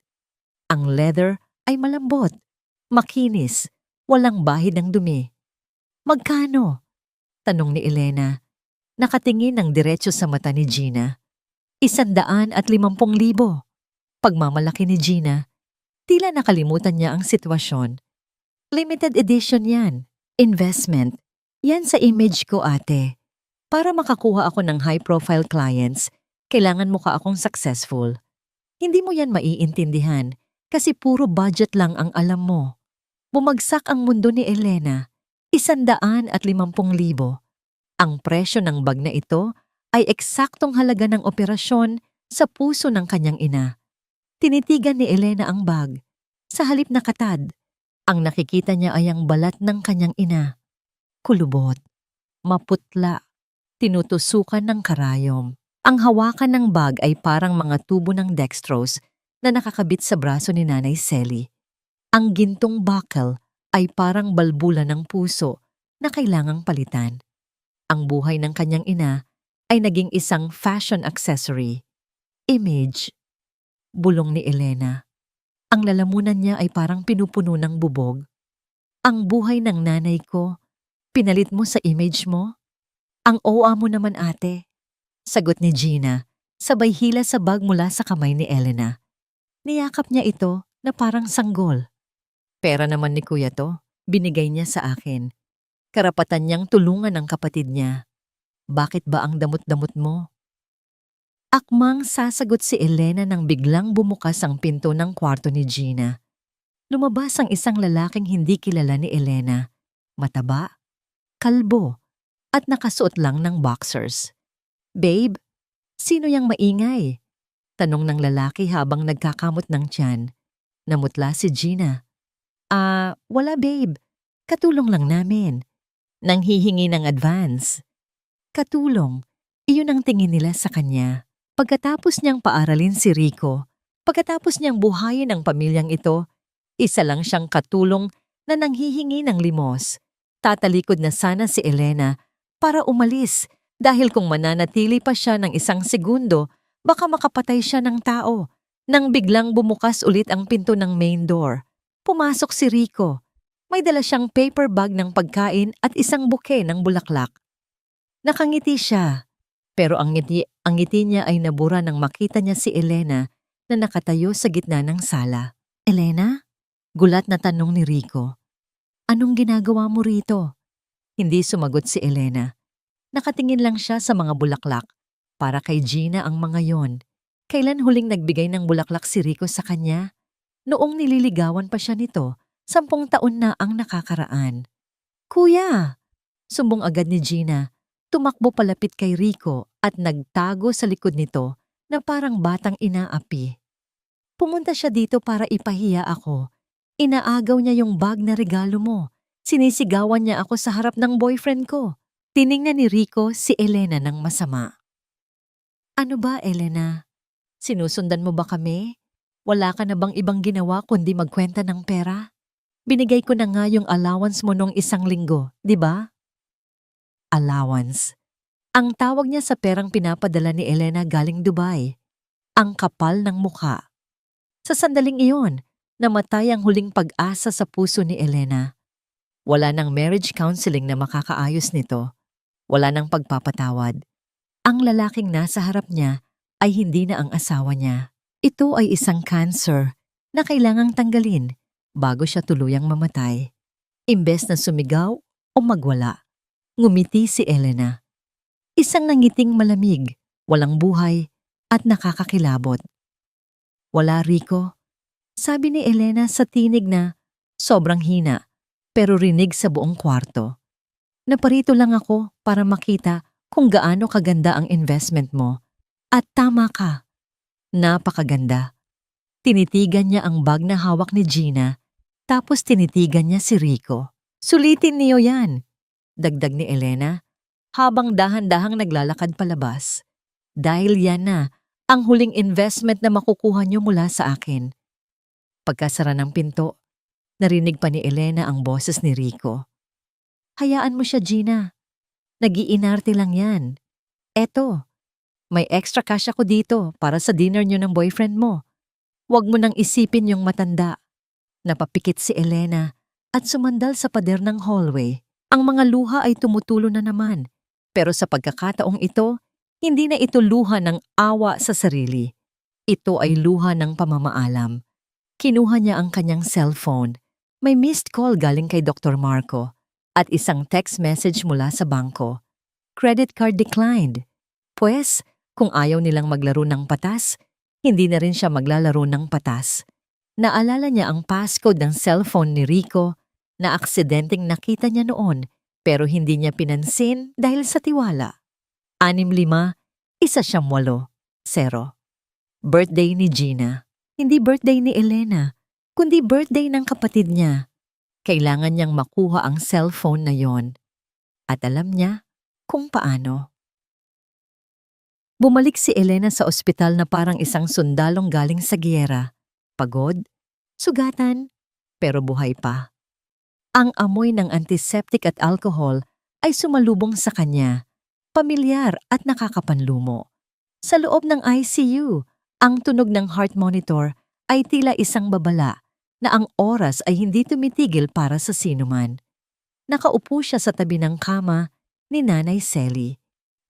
Ang leather ay malambot, makinis, walang bahid ng dumi. Magkano? Tanong ni Elena. Nakatingin ng diretso sa mata ni Gina. 150,000. Pagmamalaki ni Gina. Tila nakalimutan niya ang sitwasyon. Limited edition yan. Investment. Yan sa image ko, ate. Para makakuha ako ng high-profile clients, kailangan mukha akong successful. Hindi mo yan maiintindihan kasi puro budget lang ang alam mo. Bumagsak ang mundo ni Elena, 150,000. Ang presyo ng bag na ito ay eksaktong halaga ng operasyon sa puso ng kanyang ina. Tinitigan ni Elena ang bag. Sa halip na katad, ang nakikita niya ay ang balat ng kanyang ina. Kulubot, maputla, tinutusukan ng karayom. Ang hawakan ng bag ay parang mga tubo ng dextrose na nakakabit sa braso ni Nanay Selly. Ang gintong buckle ay parang balbula ng puso na kailangang palitan. Ang buhay ng kanyang ina ay naging isang fashion accessory. Image. Bulong ni Elena. Ang lalamunan niya ay parang pinupuno ng bubog. Ang buhay ng nanay ko, pinalit mo sa image mo? Ang OA mo naman, ate. Sagot ni Gina, sabay hila sa bag mula sa kamay ni Elena. Niyakap niya ito na parang sanggol. Pera naman ni kuya to, binigay niya sa akin. Karapatan niyang tulungan ang kapatid niya. Bakit ba ang damot-damot mo? Akmang sasagot si Elena nang biglang bumukas ang pinto ng kwarto ni Gina. Lumabas ang isang lalaking hindi kilala ni Elena. Mataba, kalbo, at nakasuot lang ng boxers. Babe, sino yang maingay? Tanong ng lalaki habang nagkakamot ng tiyan. Namutla si Gina. Wala babe. Katulong lang namin. Nanghihingi ng advance. Katulong, iyon ang tingin nila sa kanya. Pagkatapos niyang paaralin si Rico, pagkatapos niyang buhayin ang pamilyang ito, isa lang siyang katulong na nanghihingi ng limos. Tatalikod na sana si Elena para umalis dahil kung mananatili pa siya ng 1 segundo, baka makapatay siya ng tao. Nang biglang bumukas ulit ang pinto ng main door, pumasok si Rico. May dala siyang paper bag ng pagkain at isang buke ng bulaklak. Nakangiti siya. Pero ang ngiti niya ay nabura nang makita niya si Elena na nakatayo sa gitna ng sala. Elena? Gulat na tanong ni Rico. Anong ginagawa mo rito? Hindi sumagot si Elena. Nakatingin lang siya sa mga bulaklak. Para kay Gina ang mga yon. Kailan huling nagbigay ng bulaklak si Rico sa kanya? Noong nililigawan pa siya nito, 10 taon na ang nakakaraan. Kuya! Sumbong agad ni Gina. Tumakbo palapit kay Rico at nagtago sa likod nito na parang batang inaapi. Pumunta siya dito para ipahiya ako. Inaagaw niya yung bag na regalo mo. Sinisigawan niya ako sa harap ng boyfriend ko. Tiningnan ni Rico si Elena ng masama. Ano ba, Elena? Sinusundan mo ba kami? Wala ka na bang ibang ginawa kundi magkwenta ng pera? Binigay ko na nga yung allowance mo nung 1 linggo, di ba? Allowance. Ang tawag niya sa perang pinapadala ni Elena galing Dubai. Ang kapal ng mukha. Sa sandaling iyon, namatay ang huling pag-asa sa puso ni Elena. Wala nang marriage counseling na makakaayos nito. Wala nang pagpapatawad. Ang lalaking nasa harap niya ay hindi na ang asawa niya. Ito ay isang cancer na kailangang tanggalin bago siya tuluyang mamatay. Imbes na sumigaw o magwala. Ngumiti si Elena. Isang nangiting malamig, walang buhay, at nakakakilabot. Wala, Rico. Sabi ni Elena sa tinig na sobrang hina, pero rinig sa buong kwarto. Naparito lang ako para makita kung gaano kaganda ang investment mo. At tama ka. Napakaganda. Tinitigan niya ang bag na hawak ni Gina, tapos tinitigan niya si Rico. Sulitin niyo yan. Dagdag ni Elena, habang dahan-dahang naglalakad palabas. Dahil yan na ang huling investment na makukuha niyo mula sa akin. Pagkasara ng pinto, narinig pa ni Elena ang boses ni Rico. Hayaan mo siya, Gina. Nag-iinarte lang yan. Eto, may extra cash ako dito para sa dinner niyo ng boyfriend mo. Huwag mo nang isipin yung matanda. Napapikit si Elena at sumandal sa pader ng hallway. Ang mga luha ay tumutulo na naman, pero sa pagkakataong ito, hindi na ito luha ng awa sa sarili. Ito ay luha ng pamamaalam. Kinuha niya ang kanyang cellphone. May missed call galing kay Dr. Marco at isang text message mula sa bangko. Credit card declined. Pues, kung ayaw nilang maglaro ng patas, hindi na rin siya maglalaro ng patas. Naalala niya ang passcode ng cellphone ni Rico na aksidenteng nakita niya noon pero hindi niya pinansin dahil sa tiwala. 6-5, 1-8-0. Birthday ni Gina. Hindi birthday ni Elena, kundi birthday ng kapatid niya. Kailangan niyang makuha ang cellphone na yon. At alam niya kung paano. Bumalik si Elena sa ospital na parang isang sundalong galing sa giyera. Pagod, sugatan, pero buhay pa. Ang amoy ng antiseptic at alcohol ay sumalubong sa kanya, pamilyar at nakakapanlumo. Sa loob ng ICU, ang tunog ng heart monitor ay tila isang babala na ang oras ay hindi tumitigil para sa sinuman. Nakaupo siya sa tabi ng kama ni Nanay Selly.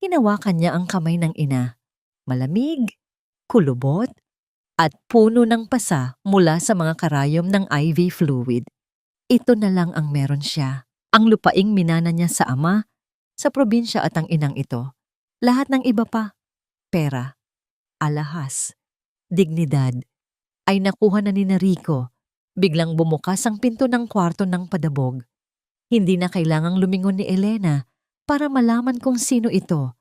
Hinawakan niya ang kamay ng ina. Malamig, kulubot, at puno ng pasa mula sa mga karayom ng IV fluid. Ito na lang ang meron siya. Ang lupaing minana niya sa ama, sa probinsya at ang inang ito. Lahat ng iba pa, pera, alahas, dignidad, ay nakuha na ni Rico. Biglang bumukas ang pinto ng kwarto ng padabog. Hindi na kailangang lumingon ni Elena para malaman kung sino ito.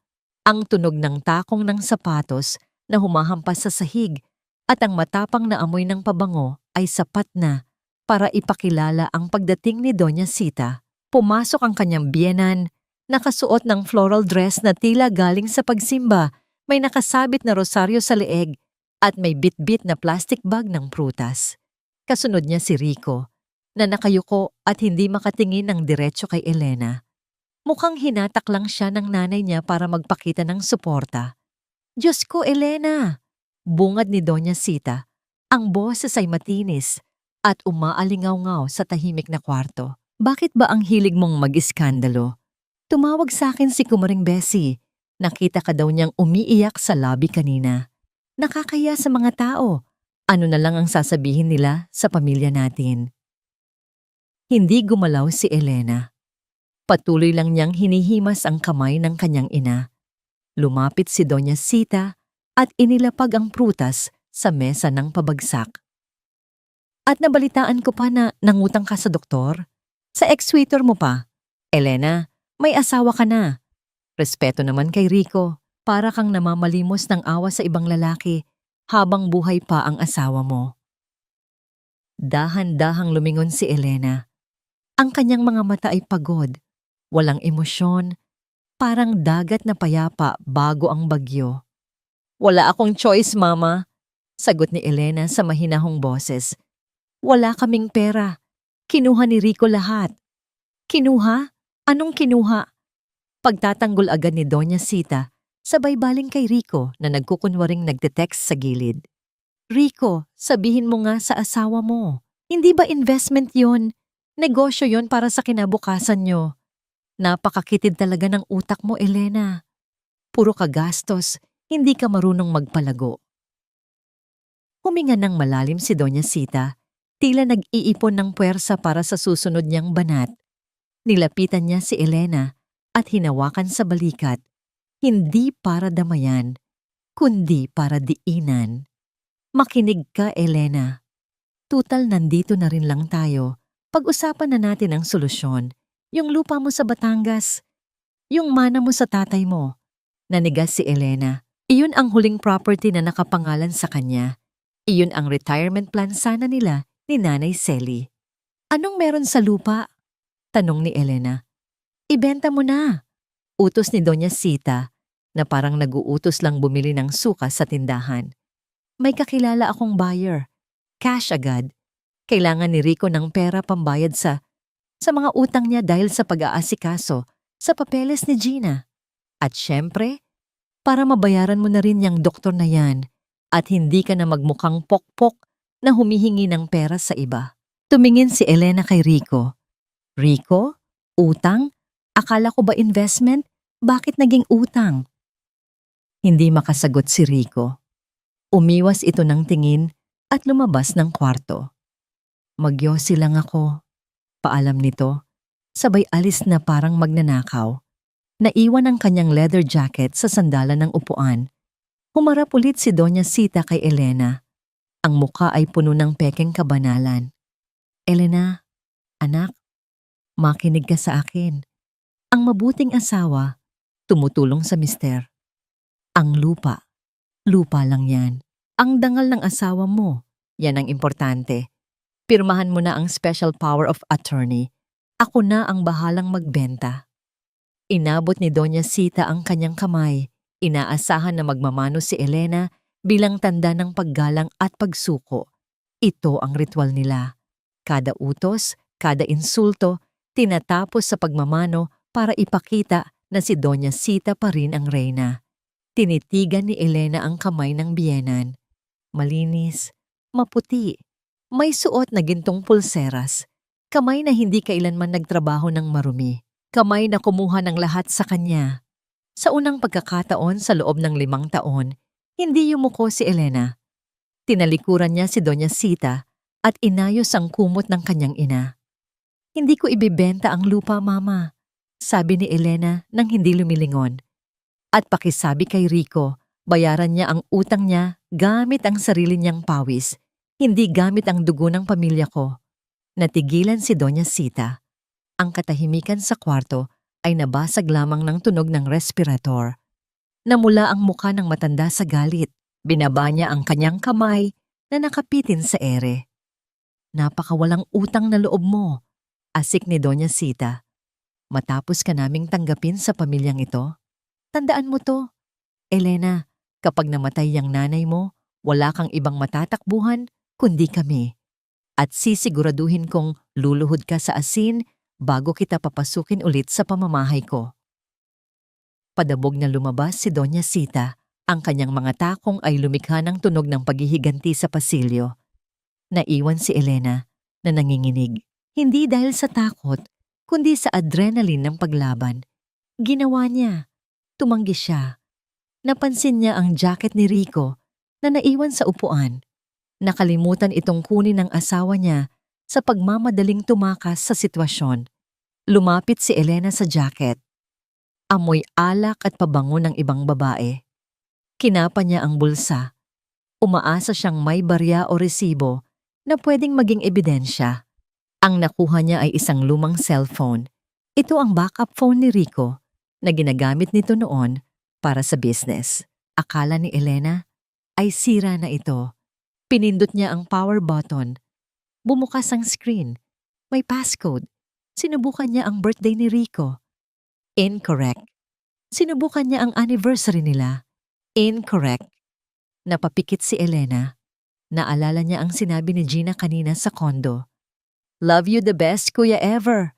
Ang tunog ng takong ng sapatos na humahampas sa sahig at ang matapang na amoy ng pabango ay sapat na para ipakilala ang pagdating ni Doña Sita. Pumasok ang kanyang biyenan, nakasuot ng floral dress na tila galing sa pagsimba, may nakasabit na rosaryo sa leeg at may bit-bit na plastic bag ng prutas. Kasunod niya si Rico, na nakayuko at hindi makatingin ng diretso kay Elena. Mukhang hinatak lang siya ng nanay niya para magpakita ng suporta. Diyos ko, Elena! Bungad ni Doña Sita. Ang boses ay matinis at umaalingaw-ngaw sa tahimik na kwarto. Bakit ba ang hilig mong mag-iskandalo? Tumawag sa akin si Kumaring Bessie. Nakita ka daw niyang umiiyak sa lobby kanina. Nakakaya sa mga tao. Ano na lang ang sasabihin nila sa pamilya natin? Hindi gumalaw si Elena. Patuloy lang niyang hinihimas ang kamay ng kanyang ina. Lumapit si Doña Sita at inilapag ang prutas sa mesa ng pabagsak. At nabalitaan ko pa na nangutang ka sa doktor? Sa ex-sweater mo pa. Elena, may asawa ka na. Respeto naman kay Rico, para kang namamalimos ng awa sa ibang lalaki habang buhay pa ang asawa mo. Dahan-dahang lumingon si Elena. Ang kanyang mga mata ay pagod, walang emosyon, parang dagat na payapa bago ang bagyo. Wala akong choice, Mama, sagot ni Elena sa mahinahong boses. Wala kaming pera. Kinuha ni Rico lahat. Kinuha? Anong kinuha? Pagtatanggol agad ni Doña Sita, sabay baling kay Rico na nagkukunwaring nagte-text sa gilid. Rico, sabihin mo nga sa asawa mo. Hindi ba investment yon? Negosyo yon para sa kinabukasan nyo. Napakakitid talaga ng utak mo, Elena. Puro ka gastos, hindi ka marunong magpalago. Huminga ng malalim si Doña Sita, tila nag-iipon ng puwersa para sa susunod niyang banat. Nilapitan niya si Elena at hinawakan sa balikat, hindi para damayan, kundi para diinan. Makinig ka, Elena. Tutal nandito na rin lang tayo. Pag-usapan na natin ang solusyon. Yung lupa mo sa Batangas. Yung mana mo sa tatay mo. Nanigas si Elena. Iyon ang huling property na nakapangalan sa kanya. Iyon ang retirement plan sana nila ni Nanay Selly. Anong meron sa lupa? Tanong ni Elena. Ibenta mo na. Utos ni Doña Sita na parang nag-uutos lang bumili ng suka sa tindahan. May kakilala akong buyer. Cash agad. Kailangan ni Rico ng pera pambayad sa mga utang niya dahil sa pag-aasikaso sa papeles ni Gina. At syempre, para mabayaran mo na rin yung doktor na yan at hindi ka na magmukhang pokpok na humihingi ng pera sa iba. Tumingin si Elena kay Rico. Rico? Utang? Akala ko ba investment? Bakit naging utang? Hindi makasagot si Rico. Umiwas ito ng tingin at lumabas ng kwarto. Magyosi lang ako, paalam nito, sabay alis na parang magnanakaw. Naiwan ang kanyang leather jacket sa sandalan ng upuan. Humarap ulit si Doña Sita kay Elena. Ang muka ay puno ng pekeng kabanalan. Elena, anak, makinig ka sa akin. Ang mabuting asawa, tumutulong sa mister. Ang lupa, lupa lang yan. Ang dangal ng asawa mo, yan ang importante. Pirmahan mo na ang special power of attorney. Ako na ang bahalang magbenta. Inabot ni Doña Sita ang kanyang kamay. Inaasahan na magmamano si Elena bilang tanda ng paggalang at pagsuko. Ito ang ritual nila. Kada utos, kada insulto, tinatapos sa pagmamano para ipakita na si Doña Sita pa rin ang reyna. Tinitigan ni Elena ang kamay ng biyenan. Malinis, maputi, may suot na gintong pulseras. Kamay na hindi kailanman nagtrabaho ng marumi. Kamay na kumuha ng lahat sa kanya. Sa unang pagkakataon sa loob ng 5 taon, hindi yumuko si Elena. Tinalikuran niya si Doña Sita at inayos ang kumot ng kanyang ina. Hindi ko ibibenta ang lupa, Mama, sabi ni Elena nang hindi lumilingon. At pakisabi kay Rico, bayaran niya ang utang niya gamit ang sarili niyang pawis, hindi gamit ang dugo ng pamilya ko. Natigilan si Doña Sita. Ang katahimikan sa kwarto ay nabasag lamang ng tunog ng respirator. Namula ang muka ng matanda sa galit. Binaba niya ang kanyang kamay na nakapitin sa ere. Napakawalang utang na loob mo, asik ni Doña Sita. Matapos ka naming tanggapin sa pamilyang ito, tandaan mo to. Elena, kapag namatay ang nanay mo, wala kang ibang matatakbuhan kundi kami. At sisiguraduhin kong luluhod ka sa asin bago kita papasukin ulit sa pamamahay ko. Padabog na lumabas si Doña Sita. Ang kanyang mga takong ay lumikha ng tunog ng paghihiganti sa pasilyo. Naiwan si Elena na nanginginig. Hindi dahil sa takot, kundi sa adrenaline ng paglaban. Ginawa niya. Tumanggi siya. Napansin niya ang jacket ni Rico na naiwan sa upuan. Nakalimutan itong kunin ng asawa niya sa pagmamadaling tumakas sa sitwasyon. Lumapit si Elena sa jacket. Amoy alak at pabango ng ibang babae. Kinapa niya ang bulsa. Umaasa siyang may barya o resibo na pwedeng maging ebidensya. Ang nakuha niya ay isang lumang cellphone. Ito ang backup phone ni Rico na ginagamit nito noon para sa business. Akala ni Elena ay sira na ito. Pinindot niya ang power button. Bumukas ang screen. May passcode. Sinubukan niya ang birthday ni Rico. Incorrect. Sinubukan niya ang anniversary nila. Incorrect. Napapikit si Elena. Naalala niya ang sinabi ni Gina kanina sa kondo. Love you the best, kuya ever.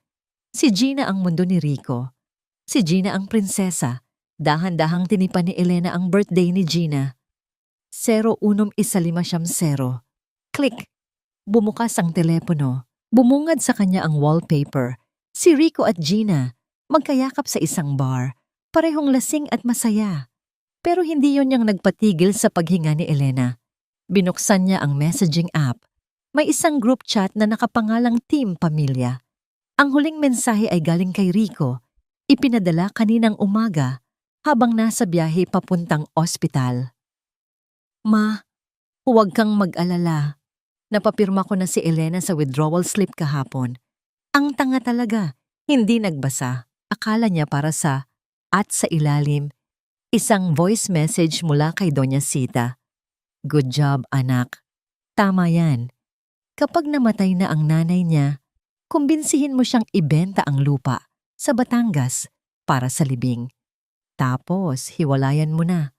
Si Gina ang mundo ni Rico. Si Gina ang prinsesa. Dahan-dahang tinipan ni Elena ang birthday ni Gina. 011550. Click. Bumukas ang telepono. Bumungad sa kanya ang wallpaper. Si Rico at Gina, magkayakap sa isang bar. Parehong lasing at masaya. Pero hindi yon yung nagpatigil sa paghinga ni Elena. Binuksan niya ang messaging app. May isang group chat na nakapangalang Team Pamilya. Ang huling mensahe ay galing kay Rico. Ipinadala kaninang umaga habang nasa biyahe papuntang ospital. Ma, huwag kang mag-alala. Napapirma ko na si Elena sa withdrawal slip kahapon. Ang tanga talaga, hindi nagbasa. Akala niya para sa at sa ilalim, isang voice message mula kay Doña Sita. Good job, anak. Tama yan. Kapag namatay na ang nanay niya, kumbinsihin mo siyang ibenta ang lupa sa Batangas para sa libing. Tapos, hiwalayan mo na.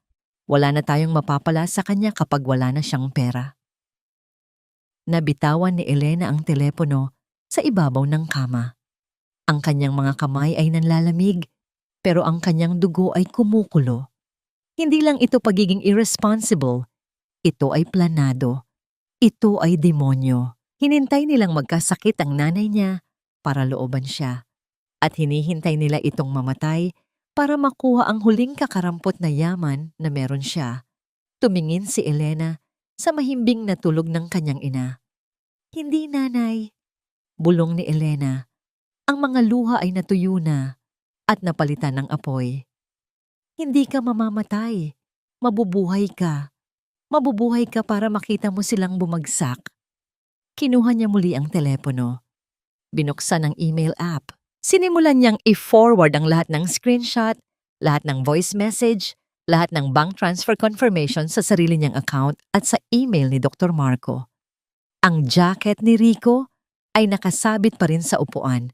Wala na tayong mapapala sa kanya kapag wala na siyang pera. Nabitawan ni Elena ang telepono sa ibabaw ng kama. Ang kanyang mga kamay ay nanlalamig, pero ang kanyang dugo ay kumukulo. Hindi lang ito pagiging irresponsible. Ito ay planado. Ito ay demonyo. Hinintay nilang magkasakit ang nanay niya para looban siya. At hinihintay nila itong mamatay para makuha ang huling kakarampot na yaman na meron siya. Tumingin si Elena sa mahimbing na tulog ng kanyang ina. Hindi, nanay. Bulong ni Elena. Ang mga luha ay natuyo na at napalitan ng apoy. Hindi ka mamamatay. Mabubuhay ka. Mabubuhay ka para makita mo silang bumagsak. Kinuha niya muli ang telepono. Binuksan ang email app. Sinimulan niyang i-forward ang lahat ng screenshot, lahat ng voice message, lahat ng bank transfer confirmation sa sarili niyang account at sa email ni Dr. Marco. Ang jacket ni Rico ay nakasabit pa rin sa upuan,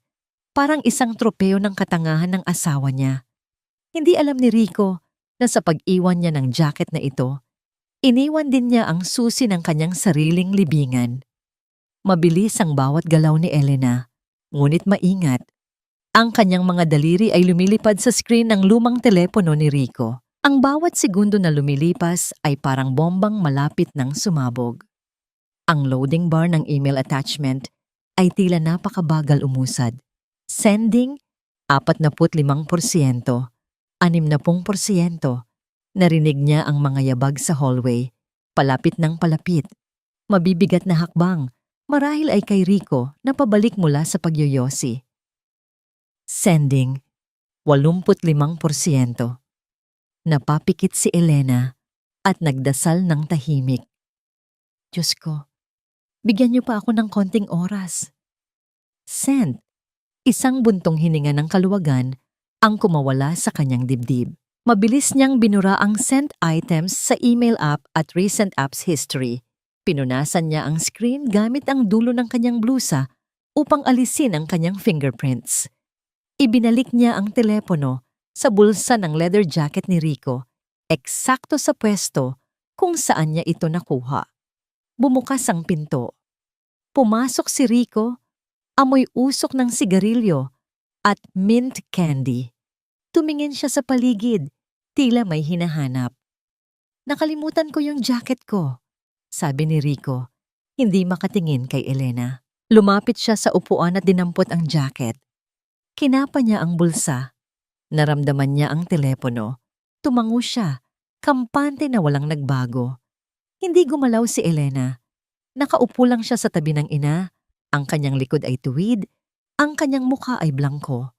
parang isang tropeo ng katangahan ng asawa niya. Hindi alam ni Rico na sa pag-iwan niya ng jacket na ito, iniwan din niya ang susi ng kanyang sariling libingan. Mabilis ang bawat galaw ni Elena, ngunit maingat. Ang kanyang mga daliri ay lumilipad sa screen ng lumang telepono ni Rico. Ang bawat segundo na lumilipas ay parang bombang malapit ng sumabog. Ang loading bar ng email attachment ay tila napakabagal umusad. Sending 45%, 60%. Narinig niya ang mga yabag sa hallway, palapit ng palapit. Mabibigat na hakbang, marahil ay kay Rico na pabalik mula sa pagyoyosi. Sending 85%. Napapikit si Elena at nagdasal ng tahimik. Diyos ko, bigyan niyo pa ako ng konting oras. Sent. Isang buntong hininga ng kaluwagan ang kumawala sa kanyang dibdib. Mabilis niyang binura ang sent items sa email app at recent apps history. Pinunasan niya ang screen gamit ang dulo ng kanyang blusa upang alisin ang kanyang fingerprints. Ibinalik niya ang telepono sa bulsa ng leather jacket ni Rico, eksakto sa pwesto kung saan niya ito nakuha. Bumukas ang pinto. Pumasok si Rico, amoy usok ng sigarilyo at mint candy. Tumingin siya sa paligid, tila may hinahanap. Nakalimutan ko yung jacket ko, sabi ni Rico, hindi makatingin kay Elena. Lumapit siya sa upuan at dinampot ang jacket. Kinapa niya ang bulsa. Naramdaman niya ang telepono. Tumango siya, kampante na walang nagbago. Hindi gumalaw si Elena. Nakaupo lang siya sa tabi ng ina. Ang kanyang likod ay tuwid, ang kanyang mukha ay blangko.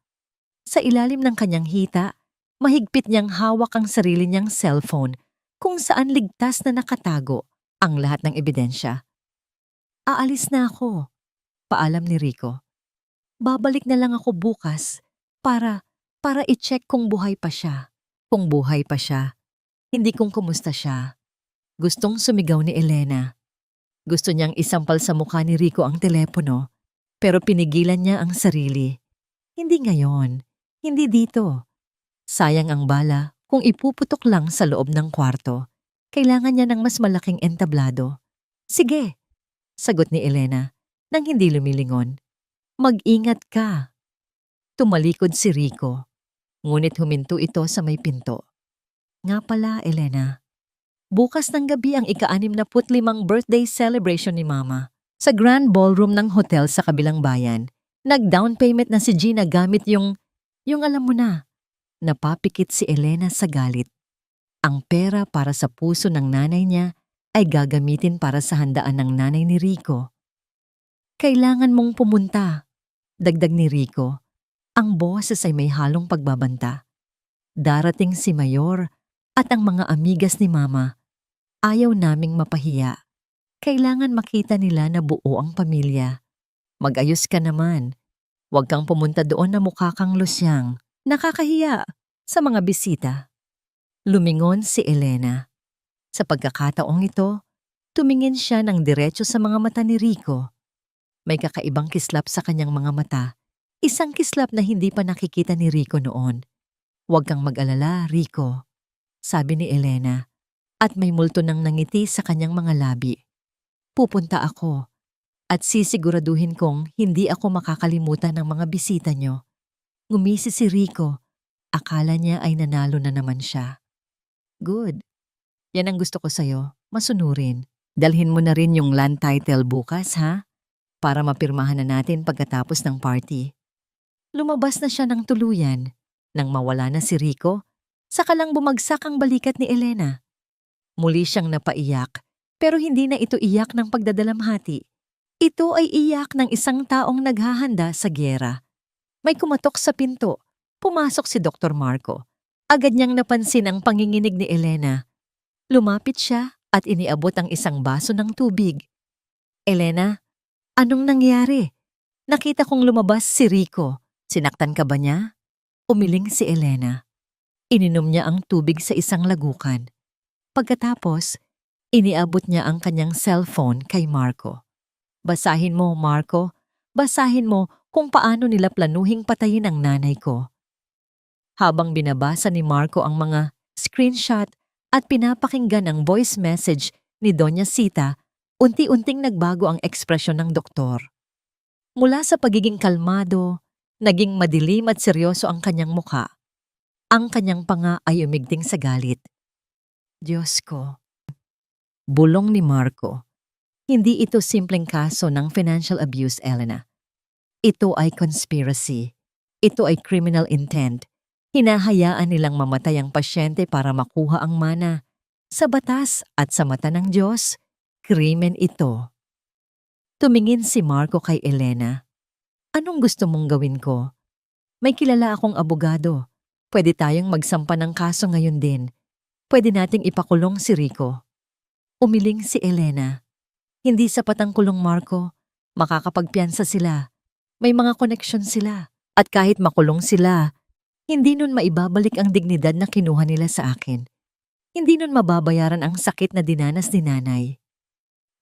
Sa ilalim ng kanyang hita, mahigpit niyang hawak ang sarili niyang cellphone kung saan ligtas na nakatago ang lahat ng ebidensya. Aalis na ako, paalam ni Rico. Babalik na lang ako bukas para i-check kung buhay pa siya. Kung buhay pa siya, hindi kung kumusta siya. Gustong sumigaw ni Elena. Gusto niyang isampal sa mukha ni Rico ang telepono, pero pinigilan niya ang sarili. Hindi ngayon, hindi dito. Sayang ang bala kung ipuputok lang sa loob ng kwarto. Kailangan niya ng mas malaking entablado. Sige, sagot ni Elena nang hindi lumilingon. Mag-ingat ka. Tumalikod si Rico, ngunit huminto ito sa may pinto. Nga pala, Elena, bukas ng gabi ang ika-65 birthday celebration ni Mama sa Grand Ballroom ng hotel sa kabilang bayan. Nag-down payment na si Gina gamit yung alam mo na. Napapikit si Elena sa galit. Ang pera para sa puso ng nanay niya ay gagamitin para sa handaan ng nanay ni Rico. Kailangan mong pumunta, dagdag ni Rico. Ang boses ay may halong pagbabanta. Darating si Mayor at ang mga amigas ni Mama. Ayaw naming mapahiya. Kailangan makita nila na buo ang pamilya. Mag-ayos ka naman. Huwag kang pumunta doon na mukha kang lusyang. Nakakahiya sa mga bisita. Lumingon si Elena. Sa pagkakataong ito, tumingin siya ng diretso sa mga mata ni Rico. May kakaibang kislap sa kanyang mga mata. Isang kislap na hindi pa nakikita ni Rico noon. Huwag kang mag-alala, Rico, sabi ni Elena, at may multo ng nangiti sa kanyang mga labi. Pupunta ako, at sisiguraduhin kong hindi ako makakalimutan ng mga bisita niyo. Ngumisi si Rico. Akala niya ay nanalo na naman siya. Good. Yan ang gusto ko sa'yo, masunurin. Dalhin mo na rin yung land title bukas, ha? Para mapirmahan na natin pagkatapos ng party. Lumabas na siya ng tuluyan. Nang mawala na si Rico, saka lang bumagsak ang balikat ni Elena. Muli siyang napaiyak Pero hindi na ito iyak ng pagdadalamhati. Ito ay iyak ng isang taong naghahanda sa gyera. May kumatok sa pinto. Pumasok si Dr. Marco. Agad niyang napansin ang panginginig ni Elena. Lumapit siya at iniabot ang isang baso ng tubig. Elena, anong nangyari? Nakita kong lumabas si Rico. Sinaktan ka ba niya? Umiling si Elena. Ininom niya ang tubig sa isang lagukan. Pagkatapos, iniabot niya ang kanyang cellphone kay Marco. Basahin mo, Marco. Basahin mo kung paano nila planuhing patayin ang nanay ko. Habang binabasa ni Marco ang mga screenshot at pinapakinggan ang voice message ni Doña Sita, unti-unting nagbago ang ekspresyon ng doktor. Mula sa pagiging kalmado, naging madilim at seryoso ang kanyang mukha. Ang kanyang panga ay umigting sa galit. Diyos ko. Bulong ni Marco. Hindi ito simpleng kaso ng financial abuse, Elena. Ito ay conspiracy. Ito ay criminal intent. Hinahayaan nilang mamatay ang pasyente para makuha ang mana. Sa batas at sa mata ng Diyos, krimen ito. Tumingin si Marco kay Elena. Anong gusto mong gawin ko? May kilala akong abogado. Pwede tayong magsampa ng kaso ngayon din. Pwede nating ipakulong si Rico. Umiling si Elena. Hindi sapat ang kulong, Marco. Makakapagpiyansa sila. May mga koneksyon sila. At kahit makulong sila, hindi nun maibabalik ang dignidad na kinuha nila sa akin. Hindi nun mababayaran ang sakit na dinanas ni nanay.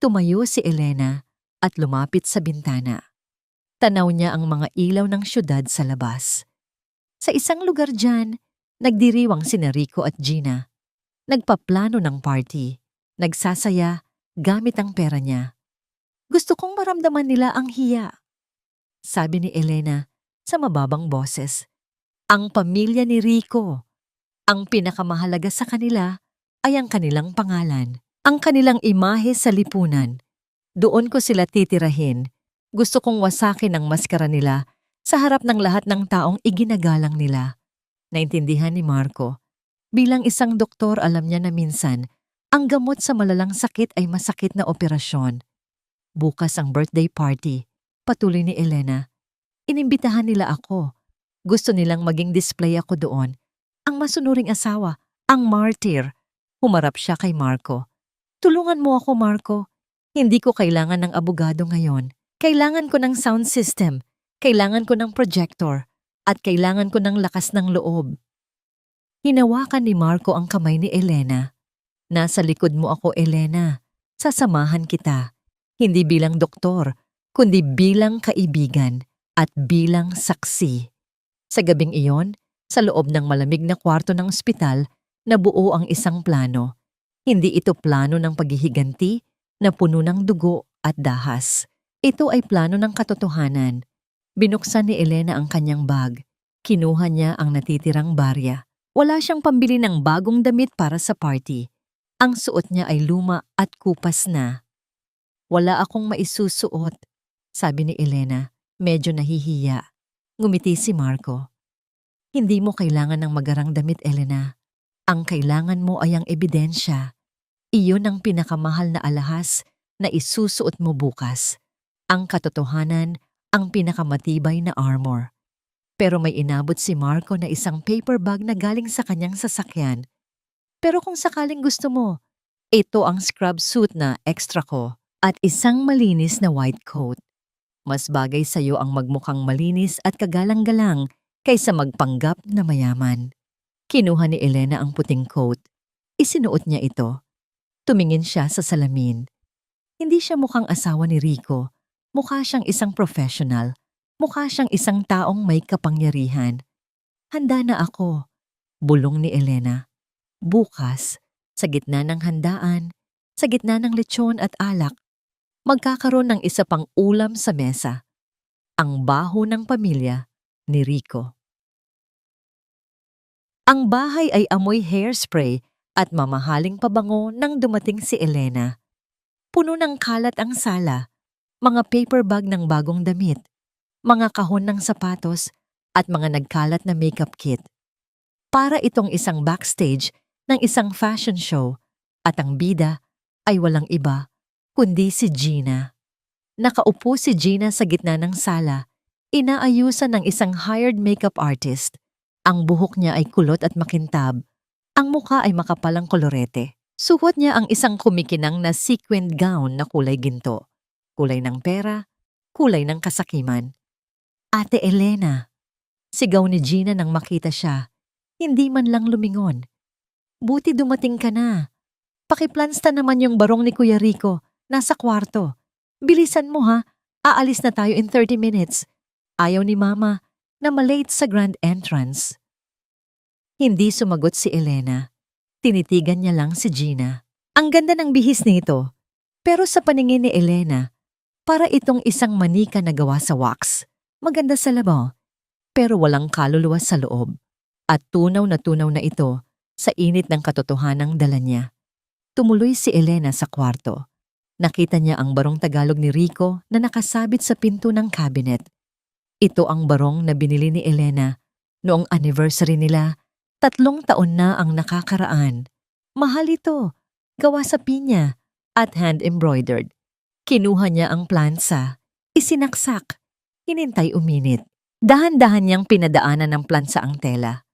Tumayo si Elena at lumapit sa bintana. Tanaw niya ang mga ilaw ng syudad sa labas. Sa isang lugar dyan, nagdiriwang sina Rico at Gina. Nagpaplano ng party. Nagsasaya gamit ang pera niya. Gusto kong maramdaman nila ang hiya. Sabi ni Elena sa mababang boses. Ang pamilya ni Rico. Ang pinakamahalaga sa kanila ay ang kanilang pangalan. Ang kanilang imahe sa lipunan. Doon ko sila titirahin. Gusto kong wasakin ang maskara nila sa harap ng lahat ng taong iginagalang nila. Naintindihan ni Marco. Bilang isang doktor, alam niya na minsan, ang gamot sa malalang sakit ay masakit na operasyon. Bukas ang birthday party, patuloy ni Elena. Inimbitahan nila ako. Gusto nilang maging display ako doon. Ang masunuring asawa, ang martyr. Humarap siya kay Marco. Tulungan mo ako, Marco. Hindi ko kailangan ng abogado ngayon. Kailangan ko ng sound system. Kailangan ko ng projector. At kailangan ko ng lakas ng loob. Hinawakan ni Marco ang kamay ni Elena. Nasa likod mo ako, Elena. Sasamahan kita. Hindi bilang doktor, kundi bilang kaibigan at bilang saksi. Sa gabing iyon, sa loob ng malamig na kwarto ng ospital, nabuo ang isang plano. Hindi ito plano ng paghihiganti na puno ng dugo at dahas. Ito ay plano ng katotohanan. Binuksan ni Elena ang kanyang bag. Kinuha niya ang natitirang barya. Wala siyang pambili ng bagong damit para sa party. Ang suot niya ay luma at kupas na. Wala akong maisusuot, sabi ni Elena, medyo nahihiya. Ngumiti si Marco. Hindi mo kailangan ng magarang damit, Elena. Ang kailangan mo ay ang ebidensya. Iyon ang pinakamahal na alahas na isusuot mo bukas. Ang katotohanan, ang pinakamatibay na armor. Pero may inabot si Marco na isang paper bag na galing sa kanyang sasakyan. Pero kung sakaling gusto mo, ito ang scrub suit na extra ko at isang malinis na white coat. Mas bagay sa'yo ang magmukhang malinis at kagalang-galang kaysa magpanggap na mayaman. Kinuha ni Elena ang puting coat. Isinuot niya ito. Tumingin siya sa salamin. Hindi siya mukhang asawa ni Rico. Mukha siyang isang professional. Mukha siyang isang taong may kapangyarihan. Handa na ako, bulong ni Elena. Bukas, sa gitna ng handaan, sa gitna ng lechon at alak, magkakaroon ng isa pang ulam sa mesa. Ang baho ng pamilya ni Rico. Ang bahay ay amoy hairspray at mamahaling pabango nang dumating si Elena. Puno ng kalat ang sala, mga paper bag ng bagong damit, mga kahon ng sapatos at mga nagkalat na makeup kit. Para itong isang backstage ng isang fashion show at ang bida ay walang iba, kundi si Gina. Nakaupo si Gina sa gitna ng sala, inaayusan ng isang hired makeup artist. Ang buhok niya ay kulot at makintab. Ang mukha ay makapalang kolorete. Suot niya ang isang kumikinang na sequined gown na kulay ginto. Kulay ng pera, kulay ng kasakiman. Ate Elena, sigaw ni Gina nang makita siya. Hindi man lang lumingon. Buti dumating ka na. Pakiplansta naman yung barong ni Kuya Rico. Nasa kwarto. Bilisan mo ha. Aalis na tayo in 30 minutes. Ayaw ni Mama na malate sa grand entrance. Hindi sumagot si Elena. Tinitigan niya lang si Gina. Ang ganda ng bihis nito. Pero sa paningin ni Elena, para itong isang manika na gawa sa wax. Maganda sa labaw, pero walang kaluluwa sa loob. At tunaw na ito sa init ng katotohanang dala niya. Tumuloy si Elena sa kwarto. Nakita niya ang barong Tagalog ni Rico na nakasabit sa pinto ng cabinet. Ito ang barong na binili ni Elena noong anniversary nila. 3 taon na ang nakakaraan. Mahal ito, gawa sa pinya at hand-embroidered. Kinuha niya ang plansa, isinaksak, hinintay uminit. Dahan-dahan niyang pinadaanan ng plansa ang tela.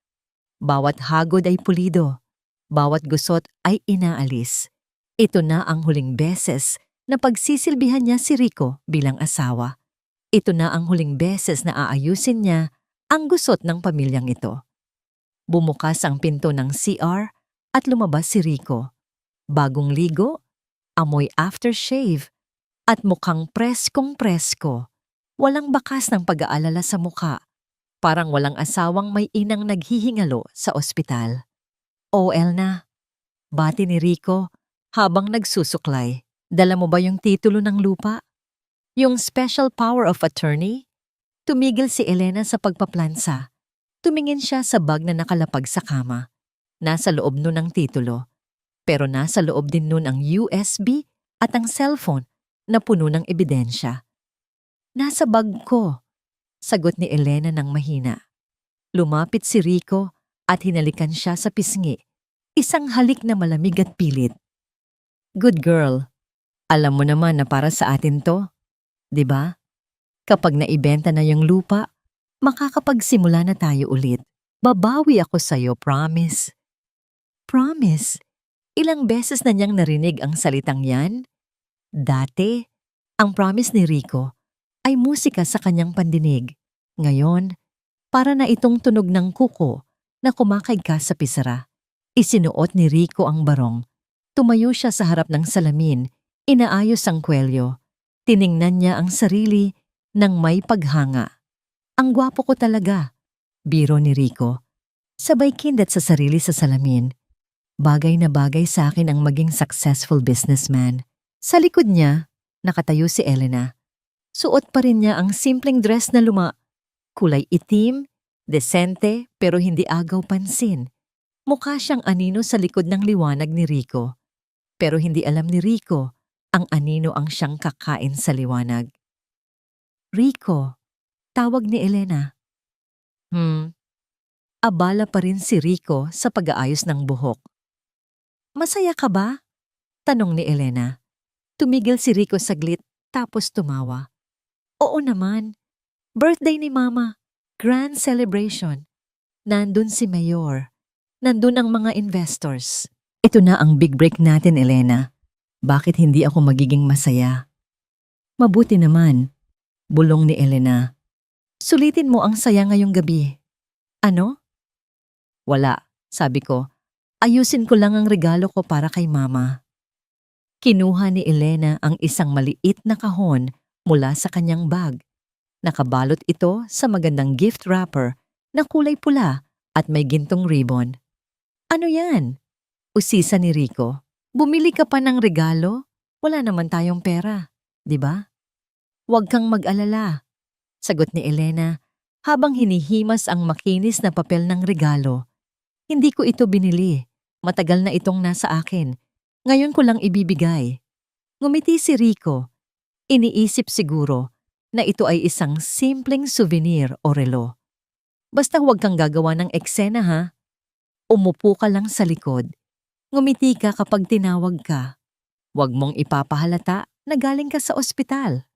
Bawat hagod ay pulido, bawat gusot ay inaalis. Ito na ang huling beses na pagsisilbihan niya si Rico bilang asawa. Ito na ang huling beses na aayusin niya ang gusot ng pamilyang ito. Bumukas ang pinto ng CR at lumabas si Rico. Bagong ligo, amoy aftershave, at mukhang preskong presko. Walang bakas ng pag-aalala sa mukha. Parang walang asawang may inang naghihingalo sa ospital. OL na. Bati ni Rico habang nagsusuklay. Dala mo ba yung titulo ng lupa? Yung special power of attorney? Tumigil si Elena sa pagpaplansa. Tumingin siya sa bag na nakalapag sa kama. Nasa loob nun ang titulo. Pero nasa loob din nun ang USB at ang cellphone na puno ng ebidensya. Nasa bag ko, sagot ni Elena ng mahina. Lumapit si Rico at hinalikan siya sa pisngi. Isang halik na malamig at pilit. Good girl. Alam mo naman na para sa atin to, 'di ba? Kapag naibenta na yung lupa, makakapagsimula na tayo ulit. Babawi ako sa'yo, promise. Promise? Ilang beses na niyang narinig ang salitang yan? Dati, ang promise ni Rico ay musika sa kanyang pandinig. Ngayon, para na itong tunog ng kuko na kumakayka sa pisara. Isinuot ni Rico ang barong. Tumayo siya sa harap ng salamin, inaayos ang kwelyo. Tiningnan niya ang sarili ng may paghanga. Ang gwapo ko talaga, biro ni Rico. Sabay kindat sa sarili sa salamin. Bagay na bagay sa akin ang maging successful businessman. Sa likod niya, nakatayo si Elena. Suot pa rin niya ang simpleng dress na kulay itim, desente pero hindi agaw pansin. Mukha siyang anino sa likod ng liwanag ni Rico. Pero hindi alam ni Rico ang anino ang siyang kakain sa liwanag. Rico, tawag ni Elena. Abala pa rin si Rico sa pag-aayos ng buhok. Masaya ka ba? Tanong ni Elena. Tumigil si Rico saglit tapos tumawa. Oo naman. Birthday ni Mama. Grand celebration. Nandun si Mayor. Nandun ang mga investors. Ito na ang big break natin, Elena. Bakit hindi ako magiging masaya? Mabuti naman. Bulong ni Elena. Sulitin mo ang saya ngayong gabi. Ano? Wala, sabi ko. Ayusin ko lang ang regalo ko para kay Mama. Kinuha ni Elena ang isang maliit na kahon mula sa kanyang bag. Nakabalot ito sa magandang gift wrapper na kulay pula at may gintong ribbon. Ano yan? Usisa ni Rico. Bumili ka pa ng regalo? Wala naman tayong pera, di ba? Huwag kang mag-alala, sagot ni Elena habang hinihimas ang makinis na papel ng regalo. Hindi ko ito binili. Matagal na itong nasa akin. Ngayon ko lang ibibigay. Ngumiti si Rico. Iniisip siguro na ito ay isang simpleng souvenir o relo. Basta huwag kang gagawa ng eksena ha. Umupo ka lang sa likod. Ngumiti ka kapag tinawag ka. Huwag mong ipapahalata na galing ka sa ospital.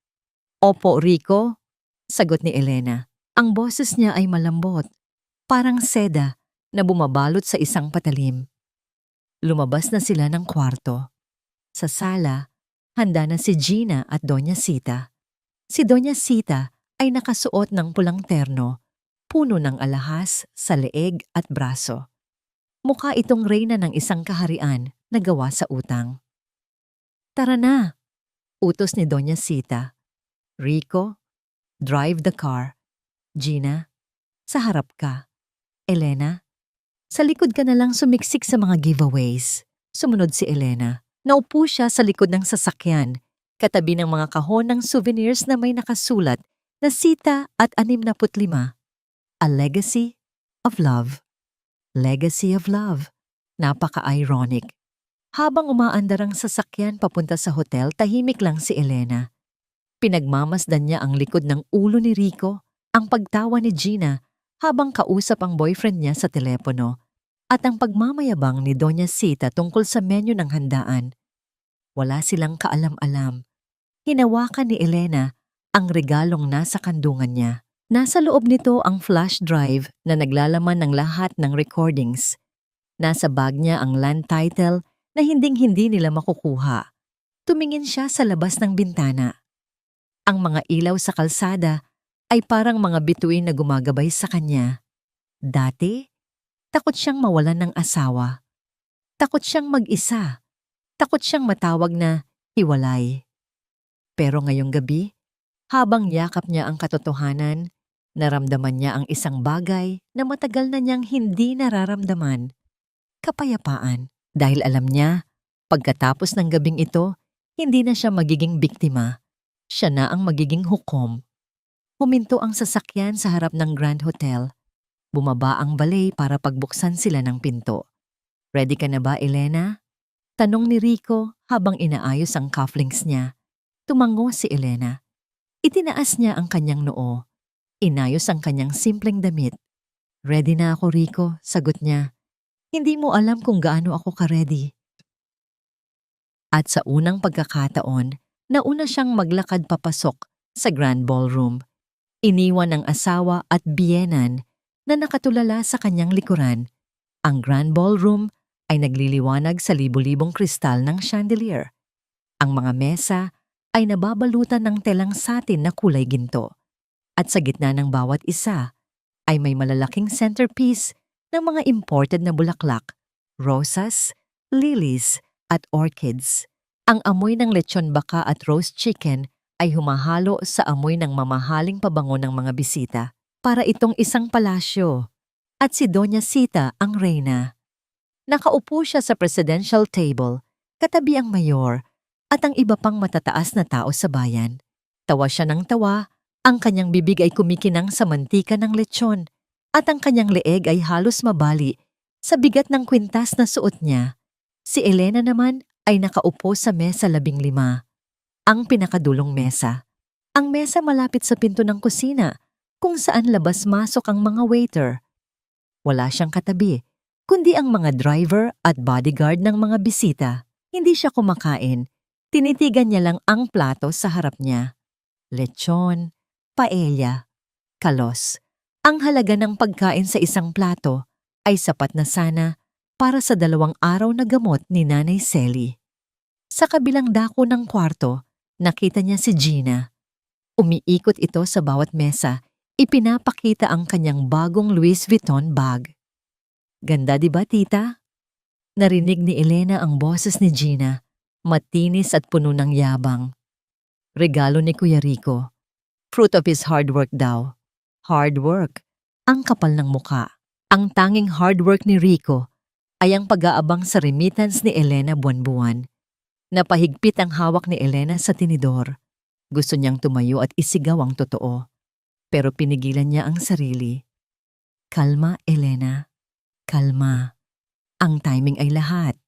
Opo, Rico, sagot ni Elena. Ang boses niya ay malambot, parang seda na bumabalot sa isang patalim. Lumabas na sila ng kwarto. Sa sala, handa na si Gina at Doña Sita. Si Doña Sita ay nakasuot ng pulang terno, puno ng alahas sa leeg at braso. Mukha itong reyna ng isang kaharian na gawa sa utang. Tara na, utos ni Doña Sita. Rico, drive the car. Gina, sa harap ka. Elena, sa likod ka na lang sumiksik sa mga giveaways. Sumunod si Elena. Naupo siya sa likod ng sasakyan, katabi ng mga kahon ng souvenirs na may nakasulat na Sita at 65. A legacy of love. Legacy of love. Napaka-ironic. Habang umaandar ang sasakyan papunta sa hotel, tahimik lang si Elena. Pinagmamasdan niya ang likod ng ulo ni Rico, ang pagtawa ni Gina habang kausap ang boyfriend niya sa telepono, at ang pagmamayabang ni Doña Sita tungkol sa menu ng handaan. Wala silang kaalam-alam. Hinawakan ni Elena ang regalong nasa kandungan niya. Nasa loob nito ang flash drive na naglalaman ng lahat ng recordings. Nasa bag niya ang land title na hinding-hindi nila makukuha. Tumingin siya sa labas ng bintana. Ang mga ilaw sa kalsada ay parang mga bituin na gumagabay sa kanya. Dati, takot siyang mawalan ng asawa. Takot siyang mag-isa. Takot siyang matawag na hiwalay. Pero ngayong gabi, habang yakap niya ang katotohanan, naramdaman niya ang isang bagay na matagal na niyang hindi nararamdaman. Kapayapaan. Dahil alam niya, pagkatapos ng gabing ito, hindi na siya magiging biktima. Siya na ang magiging hukom. Huminto ang sasakyan sa harap ng Grand Hotel. Bumaba ang balay para pagbuksan sila ng pinto. Ready ka na ba, Elena? Tanong ni Rico habang inaayos ang cufflinks niya. Tumango si Elena. Itinaas niya ang kanyang noo. Inayos ang kanyang simpleng damit. Ready na ako, Rico, sagot niya. Hindi mo alam kung gaano ako ka-ready. At sa unang pagkakataon, nauna siyang maglakad papasok sa Grand Ballroom. Iniwan ng asawa at biyenan na nakatulala sa kanyang likuran. Ang Grand Ballroom ay nagliliwanag sa libu-libong kristal ng chandelier. Ang mga mesa ay nababalutan ng telang satin na kulay ginto. At sa gitna ng bawat isa ay may malalaking centerpiece ng mga imported na bulaklak, rosas, lilies at orchids. Ang amoy ng lechon baka at roast chicken ay humahalo sa amoy ng mamahaling pabango ng mga bisita. Para itong isang palasyo. At si Doña Sita ang reyna. Nakaupo siya sa presidential table, katabi ang mayor at ang iba pang matataas na tao sa bayan. Tawa siya ng tawa, ang kanyang bibig ay kumikinang sa mantika ng lechon at ang kanyang leeg ay halos mabali sa bigat ng kwintas na suot niya. Si Elena naman ay nakaupo sa mesa 15, ang pinakadulong mesa. Ang mesa malapit sa pinto ng kusina kung saan labas-masok ang mga waiter. Wala siyang katabi, kundi ang mga driver at bodyguard ng mga bisita. Hindi siya kumakain, tinitigan niya lang ang plato sa harap niya. Lechon, paella, kalos. Ang halaga ng pagkain sa isang plato ay sapat na sana para sa 2 araw na gamot ni Nanay Selly. Sa kabilang dako ng kwarto, nakita niya si Gina. Umiikot ito sa bawat mesa, ipinapakita ang kanyang bagong Louis Vuitton bag. Ganda di ba, tita? Narinig ni Elena ang boses ni Gina, matinis at puno ng yabang. Regalo ni Kuya Rico. Fruit of his hard work daw. Hard work. Ang kapal ng muka. Ang tanging hard work ni Rico ay ang pag-aabang sa remittance ni Elena buwan-buwan. Napahigpit ang hawak ni Elena sa tinidor. Gusto niyang tumayo at isigaw ang totoo. Pero pinigilan niya ang sarili. Kalma, Elena. Kalma. Ang timing ay lahat.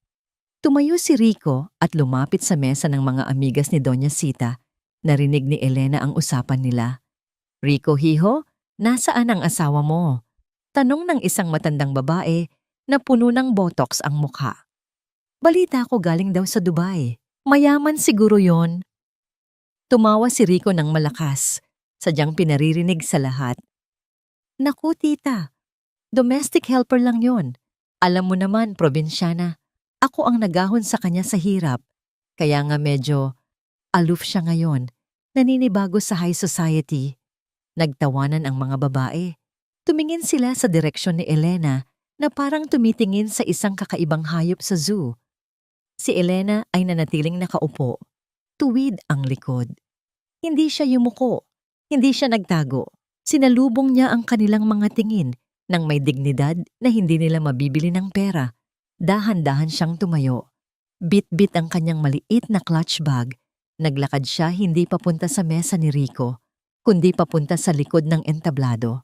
Tumayo si Rico at lumapit sa mesa ng mga amigas ni Doña Sita. Narinig ni Elena ang usapan nila. Rico, hiho, nasaan ang asawa mo? Tanong ng isang matandang babae na puno ng botox ang mukha. Balita ko galing daw sa Dubai. Mayaman siguro yon. Tumawa si Rico ng malakas, sadyang pinaririnig sa lahat. Naku tita, domestic helper lang yon. Alam mo naman, probinsyana. Ako ang nagahon sa kanya sa hirap. Kaya nga medyo aloof siya ngayon. Naninibago sa high society. Nagtawanan ang mga babae. Tumingin sila sa direksyon ni Elena na parang tumitingin sa isang kakaibang hayop sa zoo. Si Elena ay nanatiling nakaupo. Tuwid ang likod. Hindi siya yumuko. Hindi siya nagtago. Sinalubong niya ang kanilang mga tingin ng may dignidad na hindi nila mabibili ng pera. Dahan-dahan siyang tumayo. Bit-bit ang kanyang maliit na clutch bag. Naglakad siya hindi papunta sa mesa ni Rico, kundi papunta sa likod ng entablado.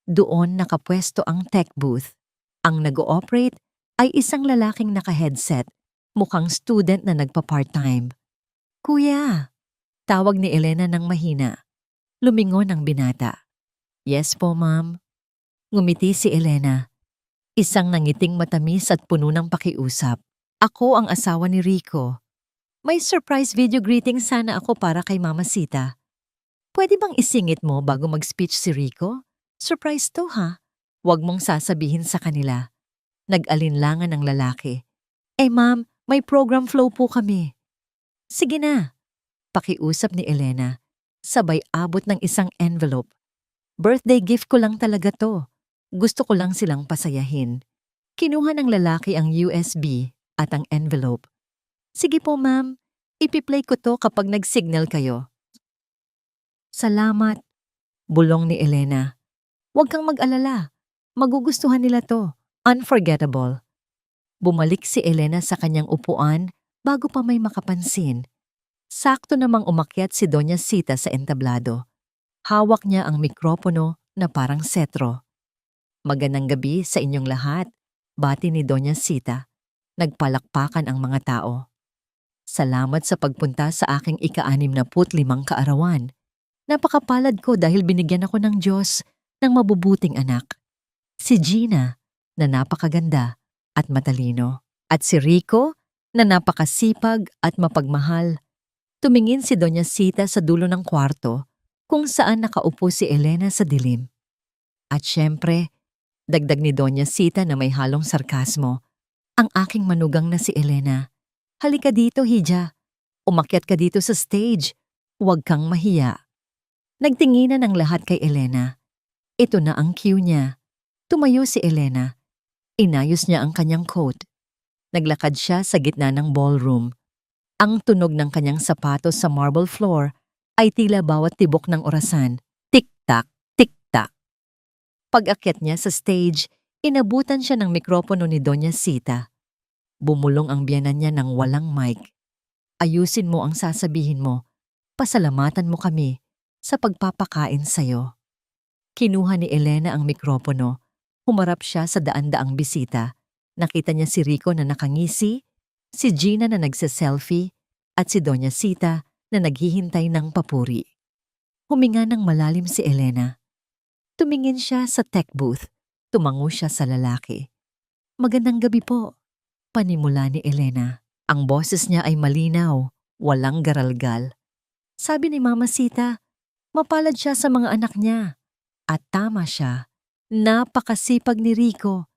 Doon nakapwesto ang tech booth. Ang nag-ooperate ay isang lalaking naka-headset, mukhang student na nagpa-part-time. Kuya, tawag ni Elena ng mahina. Lumingon ang binata. Yes po, ma'am. Ngumiti si Elena. Isang nangiting matamis at puno ng pakiusap. Ako ang asawa ni Rico. May surprise video greeting sana ako para kay Mama Sita. Pwede bang isingit mo bago mag-speech si Rico? Surprise to ha? Huwag mong sasabihin sa kanila. Nag-alinlangan ang lalaki. Ma'am, may program flow po kami. Sige na. Pakiusap ni Elena. Sabay abot ng isang envelope. Birthday gift ko lang talaga to. Gusto ko lang silang pasayahin. Kinuha ng lalaki ang USB at ang envelope. Sige po ma'am, ipi-play ko to kapag nag-signal kayo. Salamat, bulong ni Elena. Huwag kang mag-alala, magugustuhan nila to. Unforgettable. Bumalik si Elena sa kanyang upuan bago pa may makapansin. Sakto namang umakyat si Doña Sita sa entablado. Hawak niya ang mikropono na parang setro. Magandang gabi sa inyong lahat, bati ni Doña Sita. Nagpalakpakan ang mga tao. Salamat sa pagpunta sa aking ika-65 kaarawan. Napakapalad ko dahil binigyan ako ng Diyos ng mabubuting anak. Si Gina, na napakaganda at matalino. At si Rico, na napakasipag at mapagmahal. Tumingin si Doña Sita sa dulo ng kwarto kung saan nakaupo si Elena sa dilim. At syempre, dagdag ni Doña Sita na may halong sarkasmo, ang aking manugang na si Elena. Halika dito, Hija. Umakyat ka dito sa stage. Huwag kang mahiya. Nagtinginan ang lahat kay Elena. Ito na ang cue niya. Tumayo si Elena. Inayos niya ang kanyang coat. Naglakad siya sa gitna ng ballroom. Ang tunog ng kanyang sapatos sa marble floor ay tila bawat tibok ng orasan. Tik-tak, tik-tak. Pag-akyat niya sa stage, inabutan siya ng mikropono ni Doña Sita. Bumulong ang biyanan niya ng walang mic. Ayusin mo ang sasabihin mo. Pasalamatan mo kami sa pagpapakain sa'yo. Kinuha ni Elena ang mikropono. Humarap siya sa daan-daang bisita. Nakita niya si Rico na nakangisi, si Gina na nagse-selfie, at si Doña Sita na naghihintay ng papuri. Huminga ng malalim si Elena. Tumingin siya sa tech booth. Tumango siya sa lalaki. Magandang gabi po. Panimula ni Elena. Ang boses niya ay malinaw, walang garalgal. Sabi ni Mama Sita, mapalad siya sa mga anak niya. At tama siya, napakasipag ni Rico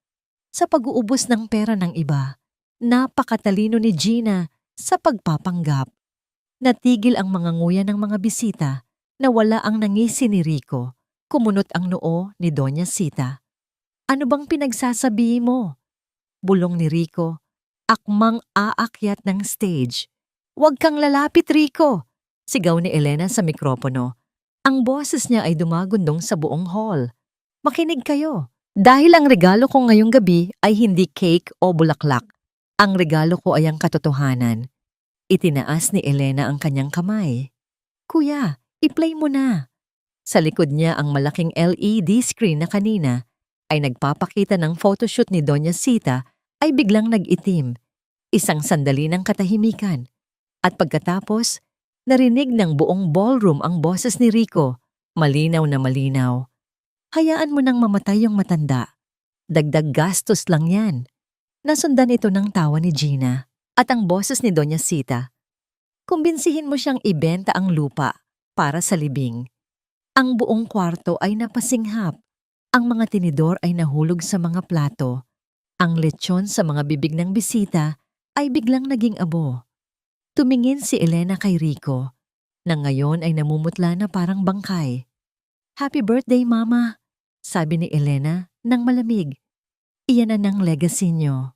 sa pag-uubos ng pera ng iba. Napakatalino ni Gina sa pagpapanggap. Natigil ang mga nguya ng mga bisita na wala ang nangisi ni Rico. Kumunot ang noo ni Doña Sita. Ano bang pinagsasabi mo? Bulong ni Rico. Akmang aakyat ng stage. Huwag kang lalapit, Rico! Sigaw ni Elena sa mikropono. Ang boses niya ay dumagundong sa buong hall. Makinig kayo. Dahil ang regalo ko ngayong gabi ay hindi cake o bulaklak. Ang regalo ko ay ang katotohanan. Itinaas ni Elena ang kanyang kamay. Kuya, i-play mo na. Sa likod niya ang malaking LED screen na kanina ay nagpapakita ng photoshoot ni Doña Sita ay biglang nag-itim. Isang sandali ng katahimikan. At pagkatapos, narinig ng buong ballroom ang boses ni Rico. Malinaw na malinaw. Hayaan mo nang mamatay yung matanda. Dagdag gastos lang yan. Nasundan ito ng tawa ni Gina. At ang boses ni Doña Sita. Kumbinsihin mo siyang ibenta ang lupa para sa libing. Ang buong kwarto ay napasinghap. Ang mga tinidor ay nahulog sa mga plato. Ang lechon sa mga bibig ng bisita ay biglang naging abo. Tumingin si Elena kay Rico, na ngayon ay namumutla na parang bangkay. "Happy birthday, Mama," sabi ni Elena nang malamig. "Iyan na ng legacy niyo."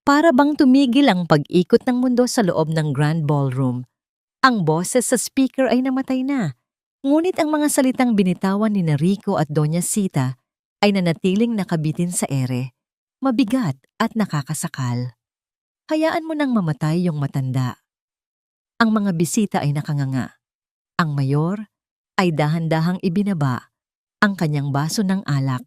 Para bang tumigil ang pag-ikot ng mundo sa loob ng Grand Ballroom. Ang boses sa speaker ay namatay na, ngunit ang mga salitang binitawan ni Rico at Doña Sita ay nanatiling nakabitin sa ere, mabigat at nakakasakal. Hayaan mo nang mamatay yung matanda. Ang mga bisita ay nakanganga. Ang mayor ay dahan-dahang ibinaba ang kanyang baso ng alak.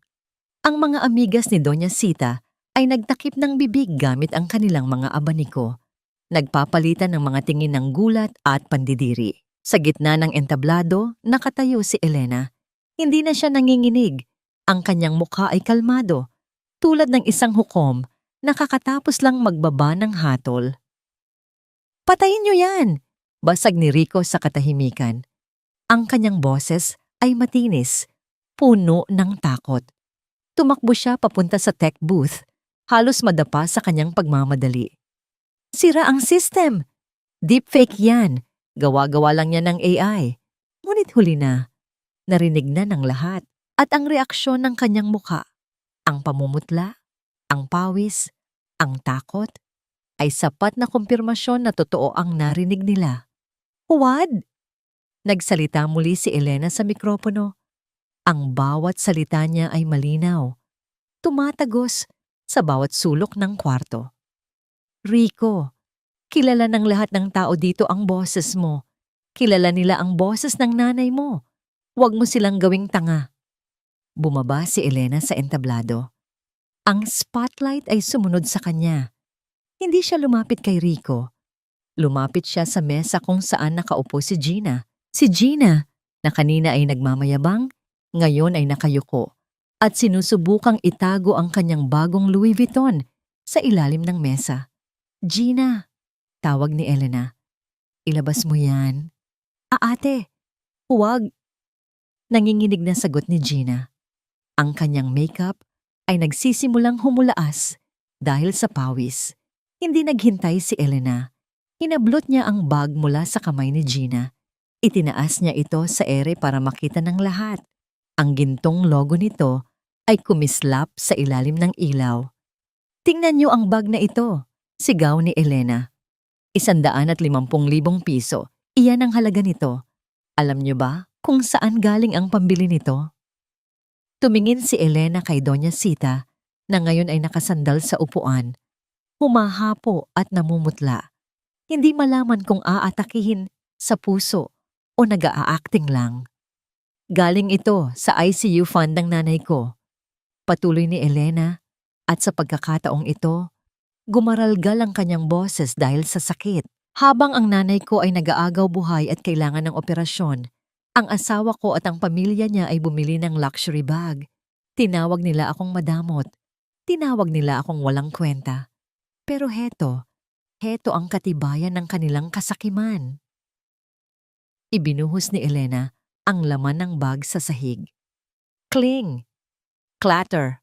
Ang mga amigas ni Doña Sita ay nagtakip ng bibig gamit ang kanilang mga abaniko. Nagpapalitan ng mga tingin ng gulat at pandidiri. Sa gitna ng entablado, nakatayo si Elena. Hindi na siya nanginginig. Ang kanyang mukha ay kalmado, tulad ng isang hukom na kakatapos lang magbaba ng hatol. "Patayin niyo yan!" basag ni Rico sa katahimikan. Ang kanyang boses ay matinis, puno ng takot. Tumakbo siya papunta sa tech booth, halos madapa sa kanyang pagmamadali. "Sira ang system! Deepfake yan! Gawa-gawa lang yan ng AI." Ngunit huli na, narinig na ng lahat at ang reaksyon ng kanyang mukha, ang pamumutla, ang pawis, ang takot, ay sapat na kumpirmasyon na totoo ang narinig nila. "Huwad!" Nagsalita muli si Elena sa mikropono. Ang bawat salita niya ay malinaw, tumatagos sa bawat sulok ng kwarto. "Rico, kilala ng lahat ng tao dito ang boses mo. Kilala nila ang boses ng nanay mo. Huwag mo silang gawing tanga." Bumaba si Elena sa entablado. Ang spotlight ay sumunod sa kanya. Hindi siya lumapit kay Rico. Lumapit siya sa mesa kung saan nakaupo si Gina. Si Gina, na kanina ay nagmamayabang, ngayon ay nakayuko at sinusubukang itago ang kanyang bagong Louis Vuitton sa ilalim ng mesa. "Gina," tawag ni Elena. "Ilabas mo yan." Ate, huwag." Nanginginig na sagot ni Gina. Ang kanyang makeup ay nagsisimulang humulaas dahil sa pawis. Hindi naghintay si Elena. Hinablot niya ang bag mula sa kamay ni Gina. Itinaas niya ito sa ere para makita ng lahat. Ang gintong logo nito ay kumislap sa ilalim ng ilaw. "Tingnan niyo ang bag na ito," sigaw ni Elena. 150,000 piso. Iyan ang halaga nito. Alam niyo ba kung saan galing ang pambili nito? Tumingin si Elena kay Doña Sita na ngayon ay nakasandal sa upuan. Humahapo at namumutla. Hindi malaman kung aatakihin sa puso o nag-a-acting lang. "Galing ito sa ICU fund ng nanay ko." Patuloy ni Elena, at sa pagkakataong ito, gumaralgal ang kanyang boses dahil sa sakit. "Habang ang nanay ko ay nag-aagaw buhay at kailangan ng operasyon, ang asawa ko at ang pamilya niya ay bumili ng luxury bag. Tinawag nila akong madamot. Tinawag nila akong walang kwenta. Pero heto ang katibayan ng kanilang kasakiman." Ibinuhos ni Elena ang laman ng bag sa sahig. Cling! Clatter!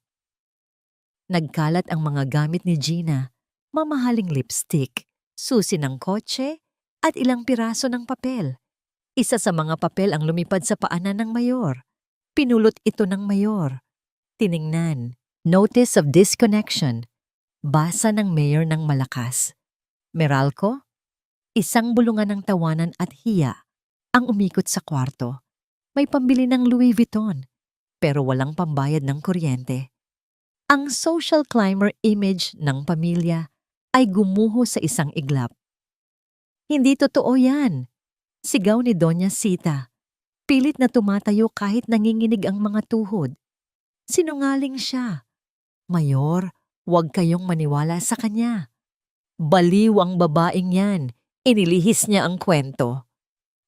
Nagkalat ang mga gamit ni Gina, mamahaling lipstick, susi ng kotse, at ilang piraso ng papel. Isa sa mga papel ang lumipad sa paanan ng mayor. Pinulot ito ng mayor. Tiningnan. Notice of disconnection. Basa ng mayor ng malakas. Meralco? Isang bulungan ng tawanan at hiya ang umikot sa kwarto. May pambili ng Louis Vuitton, pero walang pambayad ng kuryente. Ang social climber image ng pamilya ay gumuho sa isang iglap. "Hindi totoo yan," sigaw ni Doña Sita. Pilit na tumatayo kahit nanginginig ang mga tuhod. Sinungaling siya. "Mayor, huwag kayong maniwala sa kanya. Baliw ang babaeng yan. Inilihis niya ang kwento."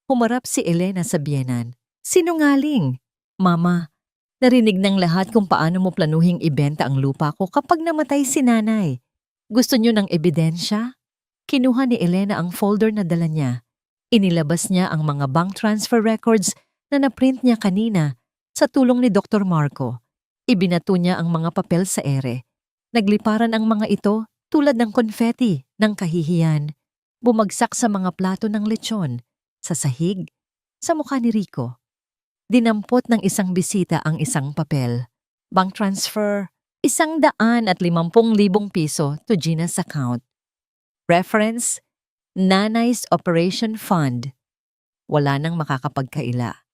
Humarap si Elena sa biyenan. "Sinungaling. Mama, narinig ng lahat kung paano mo planuhing ibenta ang lupa ko kapag namatay si nanay. Gusto niyo ng ebidensya?" Kinuha ni Elena ang folder na dala niya. Inilabas niya ang mga bank transfer records na naprint niya kanina sa tulong ni Dr. Marco. Ibinato niya ang mga papel sa ere. Nagliparan ang mga ito tulad ng konfeti ng kahihiyan. Bumagsak sa mga plato ng lechon, sa sahig, sa mukha ni Rico. Dinampot ng isang bisita ang isang papel. Bank transfer, 150,000 piso to Gina's account. Reference, Nanay's Operation Fund. Wala nang makakapagkaila.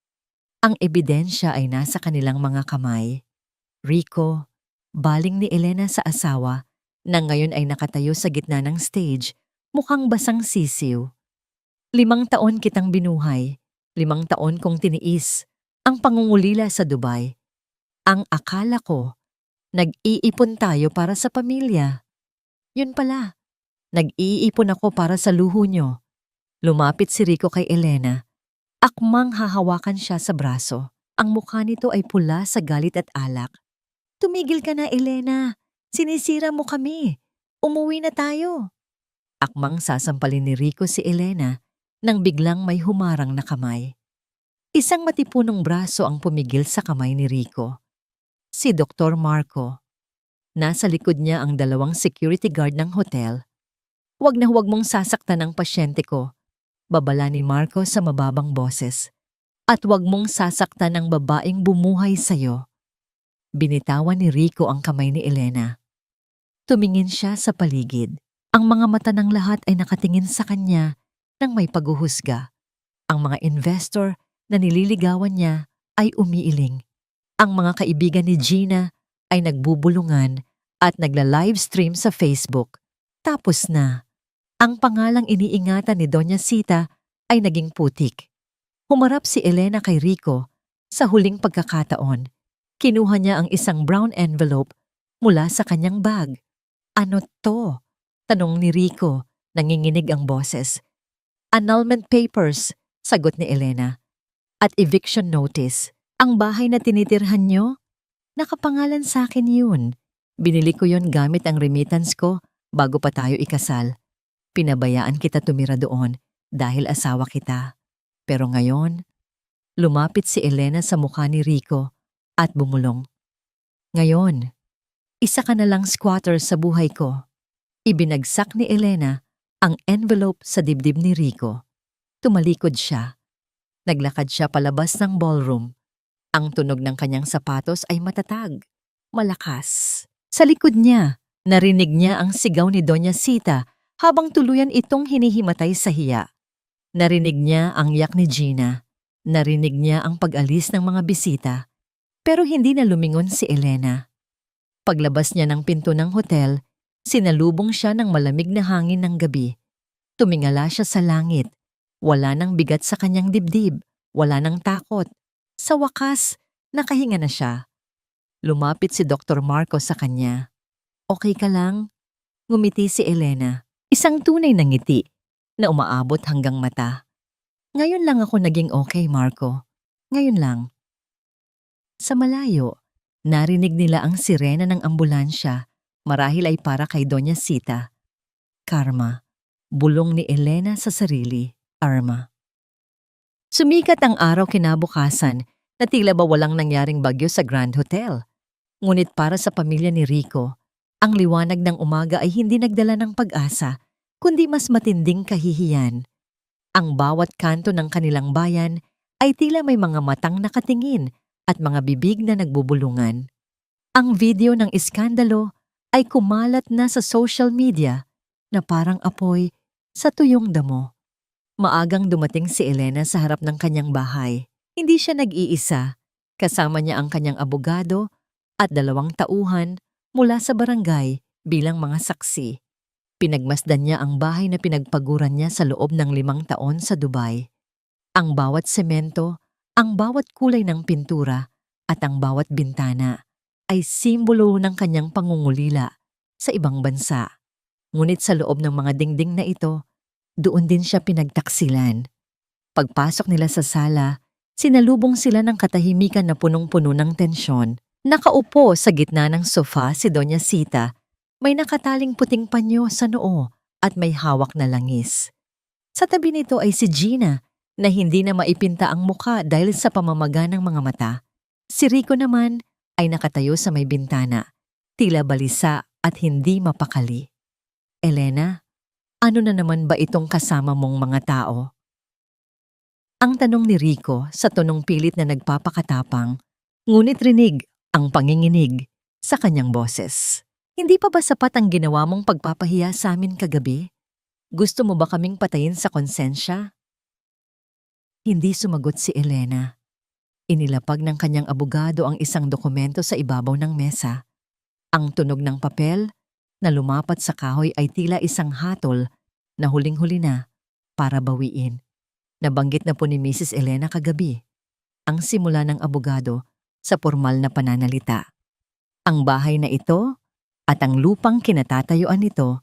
Ang ebidensya ay nasa kanilang mga kamay. Rico, baling ni Elena sa asawa, na ngayon ay nakatayo sa gitna ng stage, mukhang basang sisiw. 5 taon kitang binuhay, 5 taon kong tiniis, ang pangungulila sa Dubai. Ang akala ko, nag-iipon tayo para sa pamilya. Yun pala, nag-iipon ako para sa luho nyo. Lumapit si Rico kay Elena. Akmang hahawakan siya sa braso. Ang mukha nito ay pula sa galit at alak. Tumigil ka na, Elena. Sinisira mo kami. Umuwi na tayo. Akmang sasampalin ni Rico si Elena nang biglang may humarang na kamay. Isang matipunong braso ang pumigil sa kamay ni Rico. Si Dr. Marco. Nasa likod niya ang 2 security guard ng hotel. Huwag na huwag mong sasaktan ang pasyente ko, babala ni Marco sa mababang boses. At huwag mong sasaktan ang babaeng bumuhay sa'yo. Binitawan ni Rico ang kamay ni Elena. Tumingin siya sa paligid. Ang mga mata ng lahat ay nakatingin sa kanya nang may paghuhusga. Ang mga investor na nililigawan niya ay umiiling. Ang mga kaibigan ni Gina ay nagbubulungan at nagla-livestream sa Facebook. Tapos na. Ang pangalang iniingatan ni Doña Sita ay naging putik. Humarap si Elena kay Rico sa huling pagkakataon. Kinuha niya ang isang brown envelope mula sa kanyang bag. Ano to? Tanong ni Rico, nanginginig ang boses. Annulment papers, sagot ni Elena. At eviction notice. Ang bahay na tinitirhan nyo? Nakapangalan sa akin yun. Binili ko yun gamit ang remittance ko bago pa tayo ikasal. Pinabayaan kita tumira doon dahil asawa kita. Pero ngayon, lumapit si Elena sa mukha ni Rico at bumulong. Ngayon, isa ka na lang squatter sa buhay ko. Ibinagsak ni Elena ang envelope sa dibdib ni Rico. Tumalikod siya. Naglakad siya palabas ng ballroom. Ang tunog ng kanyang sapatos ay matatag, malakas. Sa likod niya, narinig niya ang sigaw ni Doña Sita habang tuluyan itong hinihimatay sa hiya. Narinig niya ang yak ni Gina. Narinig niya ang pag-alis ng mga bisita. Pero hindi na lumingon si Elena. Paglabas niya ng pinto ng hotel, sinalubong siya ng malamig na hangin ng gabi. Tumingala siya sa langit. Wala nang bigat sa kanyang dibdib. Wala nang takot. Sa wakas, nakahinga na siya. Lumapit si Dr. Marco sa kanya. Okay ka lang? Ngumiti si Elena. Isang tunay na ngiti na umaabot hanggang mata. Ngayon lang ako naging okay, Marco. Ngayon lang. Sa malayo, narinig nila ang sirena ng ambulansya. Marahil ay para kay Doña Sita. Karma. Bulong ni Elena sa sarili. Arma. Sumikat ang araw kinabukasan na tila ba walang nangyaring bagyo sa Grand Hotel. Ngunit para sa pamilya ni Rico, ang liwanag ng umaga ay hindi nagdala ng pag-asa, kundi mas matinding kahihiyan. Ang bawat kanto ng kanilang bayan ay tila may mga matang nakatingin at mga bibig na nagbubulungan. Ang video ng iskandalo ay kumalat na sa social media na parang apoy sa tuyong damo. Maagang dumating si Elena sa harap ng kanyang bahay. Hindi siya nag-iisa. Kasama niya ang kanyang abogado at 2 tauhan mula sa barangay bilang mga saksi. Pinagmasdan niya ang bahay na pinagpaguran niya sa loob ng 5 taon sa Dubai. Ang bawat semento, ang bawat kulay ng pintura at ang bawat bintana ay simbolo ng kanyang pangungulila sa ibang bansa. Ngunit sa loob ng mga dingding na ito, doon din siya pinagtaksilan. Pagpasok nila sa sala, sinalubong sila ng katahimikan na punong-puno ng tensyon. Nakaupo sa gitna ng sofa si Doña Sita. May nakataling puting panyo sa noo at may hawak na langis. Sa tabi nito ay si Gina na hindi na maipinta ang muka dahil sa pamamaga ng mga mata. Si Rico naman ay nakatayo sa may bintana, tila balisa at hindi mapakali. Elena, ano na naman ba itong kasama mong mga tao? Ang tanong ni Rico sa tonong pilit na nagpapakatapang, ngunit rinig ang panginginig sa kanyang boses. Hindi pa ba sapat ang ginawa mong pagpapahiya sa amin kagabi? Gusto mo ba kaming patayin sa konsensya? Hindi sumagot si Elena. Inilapag ng kanyang abogado ang isang dokumento sa ibabaw ng mesa. Ang tunog ng papel na lumapat sa kahoy ay tila isang hatol na huling-huli na para bawiin. Nabanggit na po ni Mrs. Elena kagabi ang simula ng abogado sa formal na pananalita. Ang bahay na ito at ang lupang kinatatayuan nito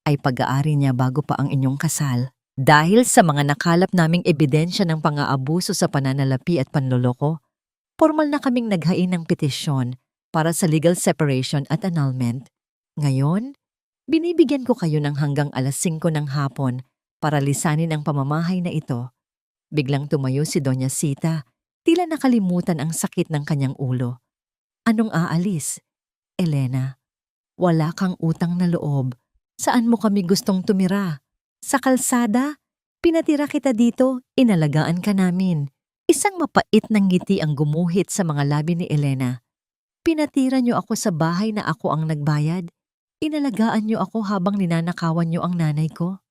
ay pag-aari niya bago pa ang inyong kasal. Dahil sa mga nakalap naming ebidensya ng pang-aabuso sa pananalapi at panloloko, formal na kaming naghain ng petisyon para sa legal separation at annulment. Ngayon, binibigyan ko kayo ng hanggang alas 5 ng hapon para lisanin ang pamamahay na ito. Biglang tumayo si Doña Sita, tila nakalimutan ang sakit ng kanyang ulo. Anong aalis? Elena, wala kang utang na loob. Saan mo kami gustong tumira? Sa kalsada? Pinatira kita dito, inalagaan ka namin. Isang mapait ng ngiti ang gumuhit sa mga labi ni Elena. Pinatira niyo ako sa bahay na ako ang nagbayad. Inalagaan niyo ako habang ninanakawan niyo ang nanay ko.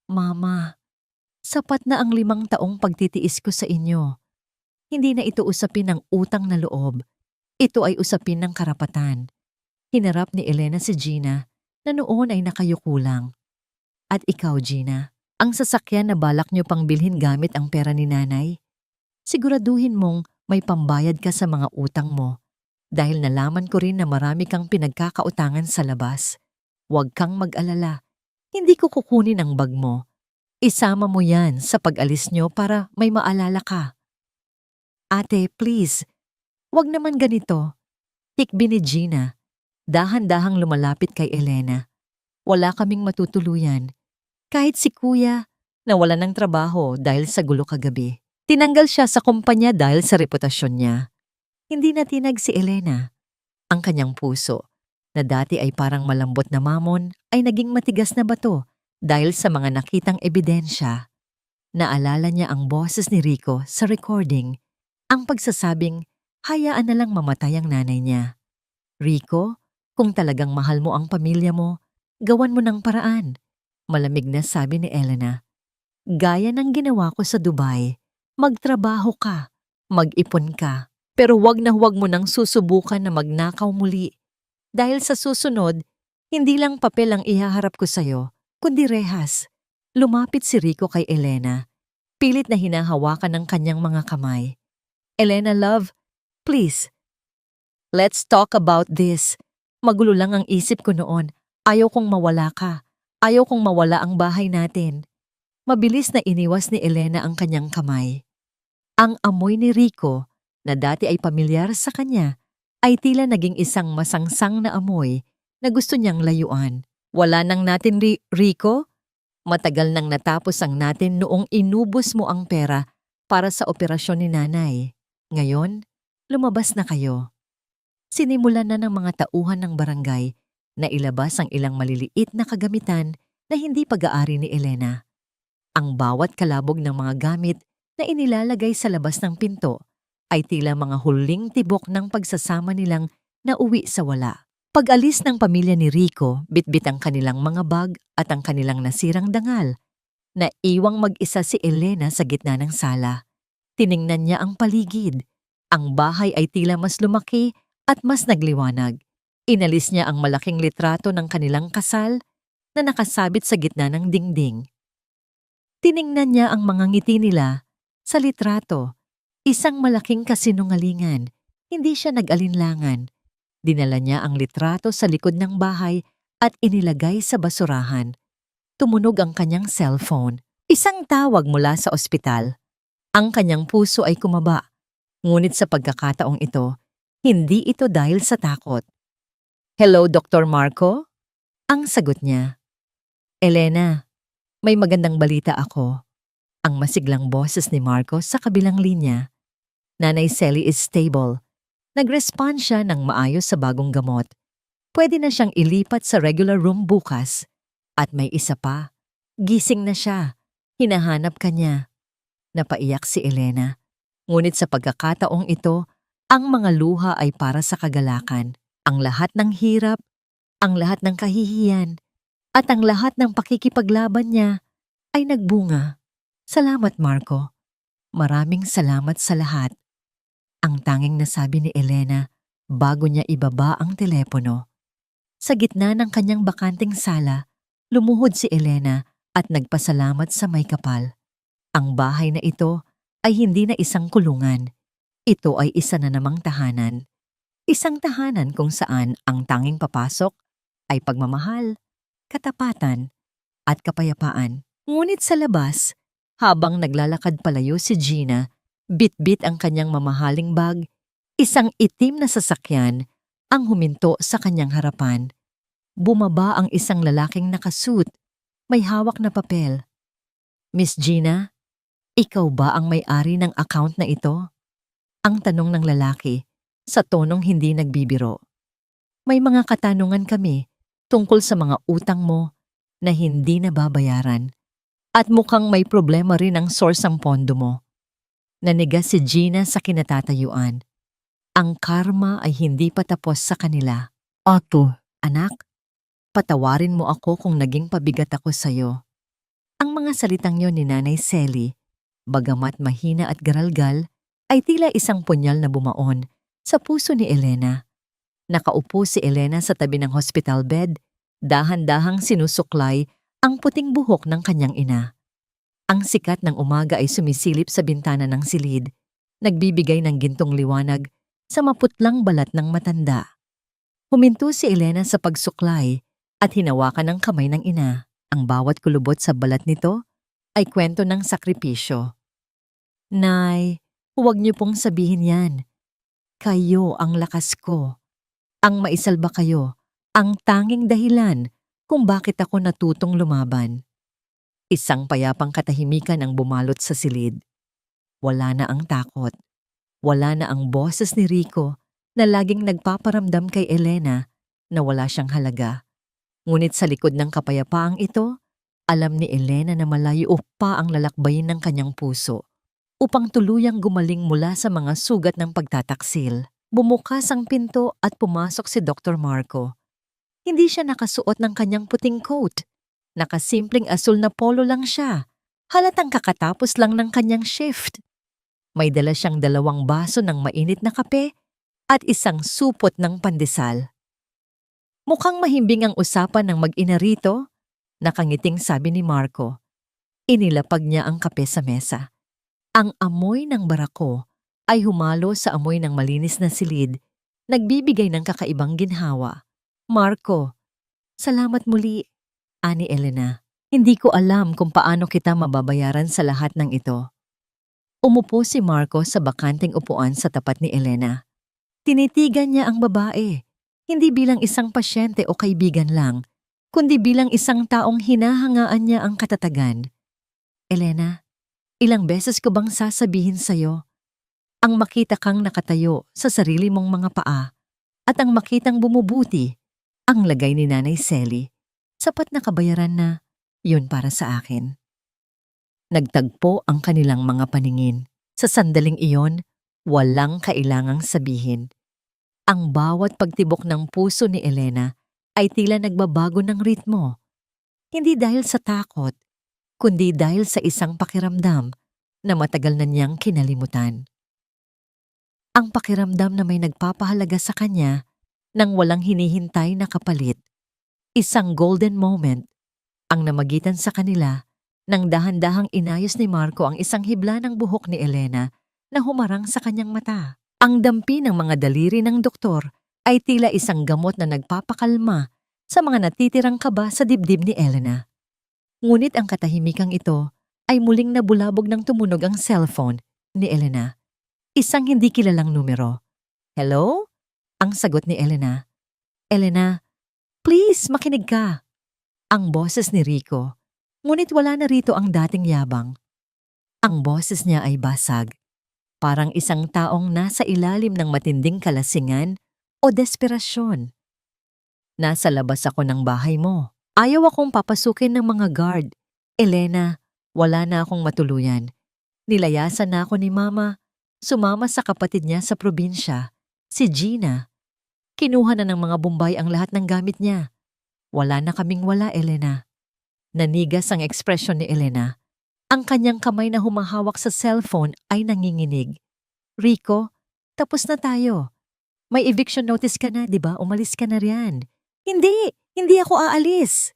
Mama, sapat na ang 5 taong pagtitiis ko sa inyo. Hindi na ito usapin ng utang na loob. Ito ay usapin ng karapatan. Hinarap ni Elena si Gina na noon ay nakayuko lang. At ikaw, Gina, ang sasakyan na balak niyo pang bilhin gamit ang pera ni nanay. Siguraduhin mong may pambayad ka sa mga utang mo dahil nalaman ko rin na marami kang pinagkakautangan sa labas. Huwag kang mag-alala. Hindi ko kukunin ang bag mo. Isama mo yan sa pag-alis nyo para may maalala ka. Ate, please, wag naman ganito. Hikbi ni Gina. Dahan-dahang lumalapit kay Elena. Wala kaming matutuluyan. Kahit si Kuya, nawalan ng trabaho dahil sa gulo kagabi. Tinanggal siya sa kumpanya dahil sa reputasyon niya. Hindi natinag si Elena. Ang kanyang puso, na dati ay parang malambot na mamon, ay naging matigas na bato dahil sa mga nakitang ebidensya. Naalala niya ang boses ni Rico sa recording, ang pagsasabing, hayaan na lang mamatay ang nanay niya. Rico, kung talagang mahal mo ang pamilya mo, gawan mo ng paraan. Malamig na sabi ni Elena. Gaya ng ginawa ko sa Dubai, magtrabaho ka, mag-ipon ka, pero huwag mo nang susubukan na magnakaw muli. Dahil sa susunod, hindi lang papel ang ihaharap ko sa'yo, kundi rehas. Lumapit si Rico kay Elena. Pilit na hinahawakan ng kanyang mga kamay. Elena, love, please. Let's talk about this. Magulo lang ang isip ko noon. Ayaw kong mawala ka. Ayaw kong mawala ang bahay natin. Mabilis na iniwas ni Elena ang kanyang kamay. Ang amoy ni Rico, na dati ay pamilyar sa kanya, ay tila naging isang masangsang na amoy na gusto niyang layuan. Wala nang natin, Rico? Matagal nang natapos ang natin noong inubos mo ang pera para sa operasyon ni nanay. Ngayon, lumabas na kayo. Sinimulan na ng mga tauhan ng barangay na ilabas ang ilang maliliit na kagamitan na hindi pag-aari ni Elena. Ang bawat kalabog ng mga gamit na inilalagay sa labas ng pinto ay tila mga huling tibok ng pagsasama nilang nauwi sa wala. Pag-alis ng pamilya ni Rico, bitbit ang kanilang mga bag at ang kanilang nasirang dangal. Naiwang mag-isa si Elena sa gitna ng sala. Tiningnan niya ang paligid. Ang bahay ay tila mas lumaki at mas nagliwanag. Inalis niya ang malaking litrato ng kanilang kasal na nakasabit sa gitna ng dingding. Tiningnan niya ang mga ngiti nila sa litrato. Isang malaking kasinungalingan. Hindi siya nag-alinlangan. Dinala niya ang litrato sa likod ng bahay at inilagay sa basurahan. Tumunog ang kanyang cellphone. Isang tawag mula sa ospital. Ang kanyang puso ay kumaba. Ngunit sa pagkakataong ito, hindi ito dahil sa takot. Hello, Dr. Marco? Ang sagot niya. Elena, may magandang balita ako. Ang masiglang boses ni Marco sa kabilang linya. Nanay Sally is stable. Nag-respond siya ng maayos sa bagong gamot. Pwede na siyang ilipat sa regular room bukas. At may isa pa. Gising na siya. Hinahanap ka niya. Napaiyak si Elena. Ngunit sa pagkakataong ito, ang mga luha ay para sa kagalakan. Ang lahat ng hirap, ang lahat ng kahihiyan, at ang lahat ng pakikipaglaban niya ay nagbunga. Salamat, Marco. Maraming salamat sa lahat. Ang tanging nasabi ni Elena bago niya ibaba ang telepono. Sa gitna ng kanyang bakanting sala, lumuhod si Elena at nagpasalamat sa may kapal. Ang bahay na ito ay hindi na isang kulungan. Ito ay isa na namang tahanan. Isang tahanan kung saan ang tanging papasok ay pagmamahal, katapatan, at kapayapaan. Ngunit sa labas, habang naglalakad palayo si Gina, bit-bit ang kanyang mamahaling bag, isang itim na sasakyan ang huminto sa kanyang harapan. Bumaba ang isang lalaking nakasuit, may hawak na papel. Miss Gina, ikaw ba ang may-ari ng account na ito? Ang tanong ng lalaki, sa tonong hindi nagbibiro. May mga katanungan kami tungkol sa mga utang mo na hindi nababayaran. At mukhang may problema rin ang source ng pondo mo. Naniga si Gina sa kinatatayuan. Ang karma ay hindi pa tapos sa kanila. Ato, anak, patawarin mo ako kung naging pabigat ako sa'yo. Ang mga salitang yon ni Nanay Sally, bagamat mahina at garalgal, ay tila isang punyal na bumaon sa puso ni Elena. Nakaupo si Elena sa tabi ng hospital bed, dahan-dahang sinusuklay ang puting buhok ng kanyang ina. Ang sikat ng umaga ay sumisilip sa bintana ng silid, nagbibigay ng gintong liwanag sa maputlang balat ng matanda. Huminto si Elena sa pagsuklay at hinawakan ng kamay ng ina. Ang bawat kulubot sa balat nito ay kwento ng sakripisyo. Nay, huwag niyo pong sabihin yan. Kayo ang lakas ko. Ang maisalba kayo, ang tanging dahilan kung bakit ako natutong lumaban. Isang payapang katahimikan ang bumalot sa silid. Wala na ang takot. Wala na ang boses ni Rico na laging nagpaparamdam kay Elena na wala siyang halaga. Ngunit sa likod ng kapayapaang ito, alam ni Elena na malayo pa ang lalakbayin ng kanyang puso upang tuluyang gumaling mula sa mga sugat ng pagtataksil. Bumukas ang pinto at pumasok si Dr. Marco. Hindi siya nakasuot ng kanyang puting coat. Nakasimpleng asul na polo lang siya. Halatang kakatapos lang ng kanyang shift. May dala siyang 2 baso ng mainit na kape at isang supot ng pandesal. Mukhang mahimbing ang usapan ng mag-ina rito, nakangiting sabi ni Marco. Inilapag niya ang kape sa mesa. Ang amoy ng barako ay humalo sa amoy ng malinis na silid, nagbibigay ng kakaibang ginhawa. Marco, salamat muli, ani Elena. Hindi ko alam kung paano kita mababayaran sa lahat ng ito. Umupo si Marco sa bakanting upuan sa tapat ni Elena. Tinitigan niya ang babae, hindi bilang isang pasyente o kaibigan lang, kundi bilang isang taong hinahangaan niya ang katatagan. Elena, ilang beses ko bang sasabihin sa'yo, ang makita kang nakatayo sa sarili mong mga paa at ang makitang bumubuti, ang lagay ni Nanay Sally, sapat na kabayaran na yun para sa akin. Nagtagpo ang kanilang mga paningin. Sa sandaling iyon, walang kailangang sabihin. Ang bawat pagtibok ng puso ni Elena ay tila nagbabago ng ritmo. Hindi dahil sa takot, kundi dahil sa isang pakiramdam na matagal na niyang kinalimutan. Ang pakiramdam na may nagpapahalaga sa kanya nang walang hinihintay na kapalit. Isang golden moment ang namagitan sa kanila nang dahan-dahang inayos ni Marco ang isang hibla ng buhok ni Elena na humarang sa kanyang mata. Ang dampi ng mga daliri ng doktor ay tila isang gamot na nagpapakalma sa mga natitirang kaba sa dibdib ni Elena. Ngunit ang katahimikang ito ay muling nabulabog ng tumunog ang cellphone ni Elena. Isang hindi kilalang numero. Hello? Ang sagot ni Elena. Elena, please makinig ka. ang boses ni Rico. Ngunit wala na rito ang dating yabang. Ang boses niya ay basag, parang isang taong nasa ilalim ng matinding kalasingan o desperasyon. Nasa labas ako ng bahay mo. Ayaw akong papasukin ng mga guard. Elena, wala na akong matuluyan. Nilayasan na ako ni Mama. Sumama sa kapatid niya sa probinsya, si Gina. Kinuha na ng mga Bombay ang lahat ng gamit niya. Wala na kaming wala, Elena. Nanigas ang ekspresyon ni Elena. Ang kanyang kamay na humahawak sa cellphone ay nanginginig. Rico, tapos na tayo. May eviction notice ka na, di ba? Umalis ka na riyan. Hindi ako aalis.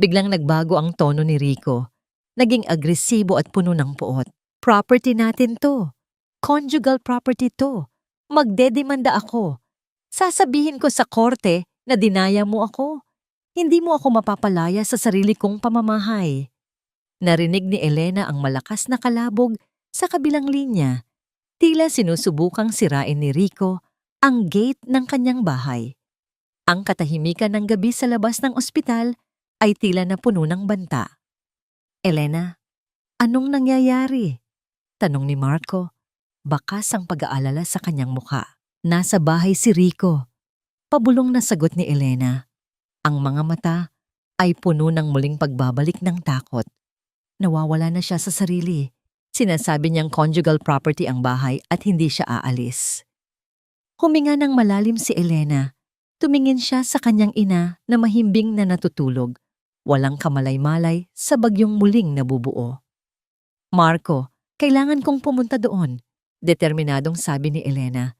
Biglang nagbago ang tono ni Rico. Naging agresibo at puno ng puot. Property natin to. Conjugal property to. Magdedemanda ako. Sasabihin ko sa korte na dinaya mo ako. Hindi mo ako mapapalaya sa sarili kong pamamahay. Narinig ni Elena ang malakas na kalabog sa kabilang linya. Tila sinusubukang sirain ni Rico ang gate ng kanyang bahay. Ang katahimikan ng gabi sa labas ng ospital ay tila na puno ng banta. Elena, anong nangyayari? Tanong ni Marco. Bakas ang pag-aalala sa kanyang mukha. Nasa bahay si Rico. Pabulong na sagot ni Elena. Ang mga mata ay puno ng muling pagbabalik ng takot. Nawawala na siya sa sarili. Sinasabi niyang conjugal property ang bahay at hindi siya aalis. Huminga ng malalim si Elena. Tumingin siya sa kanyang ina na mahimbing na natutulog. Walang kamalay-malay sa bagyong muling nabubuo. Marco, kailangan kong pumunta doon. Determinadong sabi ni Elena.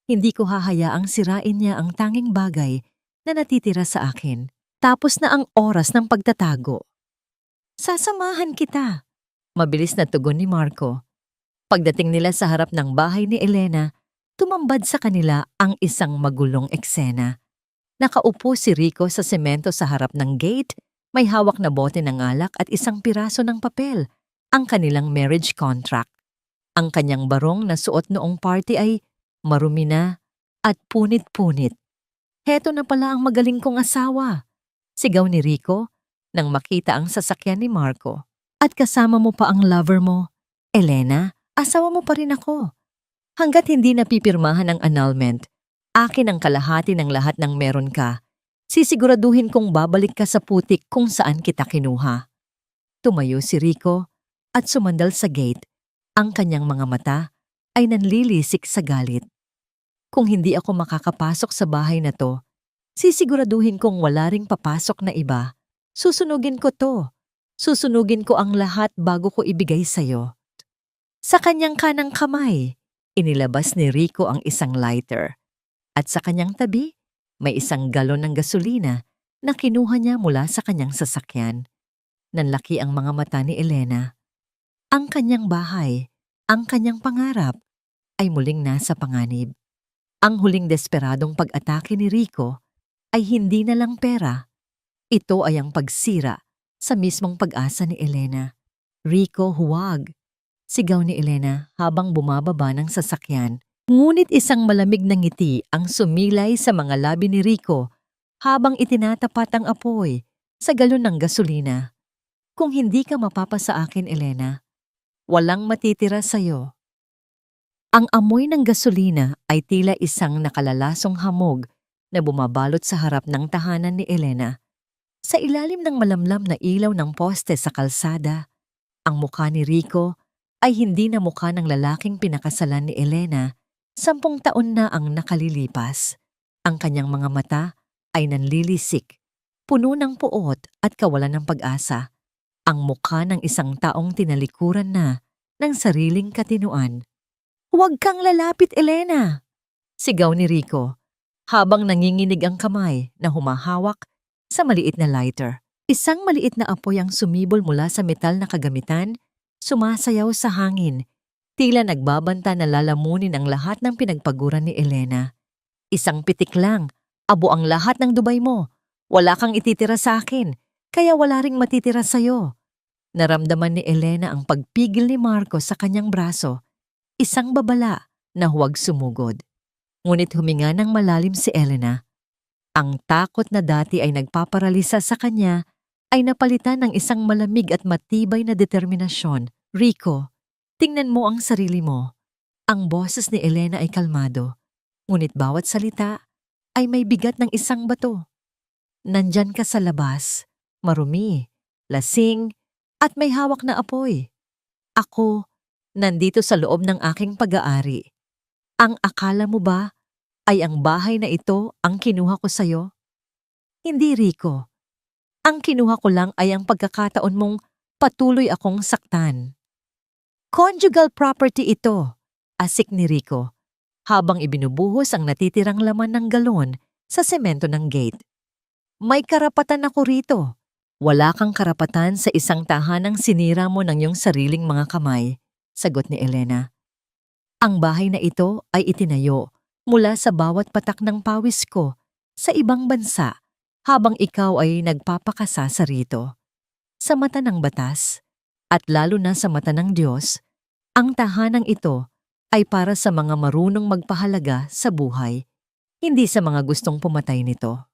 Hindi ko hahayaang sirain niya ang tanging bagay na natitira sa akin. Tapos na ang oras ng pagtatago. Sasamahan kita. Mabilis na tugon ni Marco. Pagdating nila sa harap ng bahay ni Elena, tumambad sa kanila ang isang magulong eksena. Nakaupo si Rico sa semento sa harap ng gate, may hawak na bote ng alak at isang piraso ng papel, ang kanilang marriage contract. Ang kanyang barong na suot noong party ay marumi na at punit-punit. Heto na pala ang magaling kong asawa. Sigaw ni Rico nang makita ang sasakyan ni Marco. At kasama mo pa ang lover mo. Elena, asawa mo pa rin ako. Hanggat hindi napipirmahan ang annulment, akin ang kalahati ng lahat ng meron ka. Sisiguraduhin kong babalik ka sa putik kung saan kita kinuha. Tumayo si Rico at sumandal sa gate. Ang kanyang mga mata ay nanlilisik sa galit. Kung hindi ako makakapasok sa bahay na to, sisiguraduhin kong wala ring papasok na iba. Susunugin ko to. Susunugin ko ang lahat bago ko ibigay sa'yo. Sa kanyang kanang kamay, inilabas ni Rico ang isang lighter. At sa kanyang tabi, may isang galon ng gasolina na kinuha niya mula sa kanyang sasakyan. Nanlaki ang mga mata ni Elena. Ang kanyang bahay, ang kanyang pangarap, ay muling nasa panganib. Ang huling desperadong pag-atake ni Rico ay hindi na lang pera. Ito ay ang pagsira sa mismong pag-asa ni Elena. Rico, huwag! Sigaw ni Elena habang bumababa ng sasakyan. Ngunit isang malamig na ngiti ang sumilay sa mga labi ni Rico habang itinatapat ang apoy sa galon ng gasolina. Kung hindi ka mapapasa akin, Elena, walang matitira sa'yo. Ang amoy ng gasolina ay tila isang nakalalasong hamog na bumabalot sa harap ng tahanan ni Elena. Sa ilalim ng malamlam na ilaw ng poste sa kalsada, ang mukha ni Rico ay hindi na mukha ng lalaking pinakasalan ni Elena. 10 taon na ang nakalilipas. Ang kanyang mga mata ay nanlilisik, puno ng puot at kawalan ng pag-asa. Ang mukha ng isang taong tinalikuran na ng sariling katinuan. Huwag kang lalapit, Elena! Sigaw ni Rico, habang nanginginig ang kamay na humahawak sa maliit na lighter. Isang maliit na apoy ang sumibol mula sa metal na kagamitan, sumasayaw sa hangin, tila nagbabanta na lalamunin ang lahat ng pinagpaguran ni Elena. Isang pitik lang, abo ang lahat ng dubay mo. Wala kang ititira sa akin, kaya wala ring matitira sa'yo. Naramdaman ni Elena ang pagpigil ni Marco sa kanyang braso. Isang babala na huwag sumugod. Ngunit huminga ng malalim si Elena. Ang takot na dati ay nagpaparalisa sa kanya ay napalitan ng isang malamig at matibay na determinasyon. Rico, tingnan mo ang sarili mo. Ang boses ni Elena ay kalmado, ngunit bawat salita ay may bigat ng isang bato. Nandyan ka sa labas, marumi, lasing, at may hawak na apoy. Ako, nandito sa loob ng aking pag-aari. Ang akala mo ba ay ang bahay na ito ang kinuha ko sa'yo? Hindi, Rico. Ang kinuha ko lang ay ang pagkakataon mong patuloy akong saktan. Conjugal property ito, asik ni Rico, habang ibinubuhos ang natitirang laman ng galon sa semento ng gate. May karapatan ako rito. Wala kang karapatan sa isang tahanang sinira mo ng iyong sariling mga kamay, sagot ni Elena. Ang bahay na ito ay itinayo mula sa bawat patak ng pawis ko sa ibang bansa habang ikaw ay nagpapakasa sa rito. Sa mata ng batas, at lalo na sa mata ng Diyos, ang tahanang ito ay para sa mga marunong magpahalaga sa buhay, hindi sa mga gustong pumatay nito.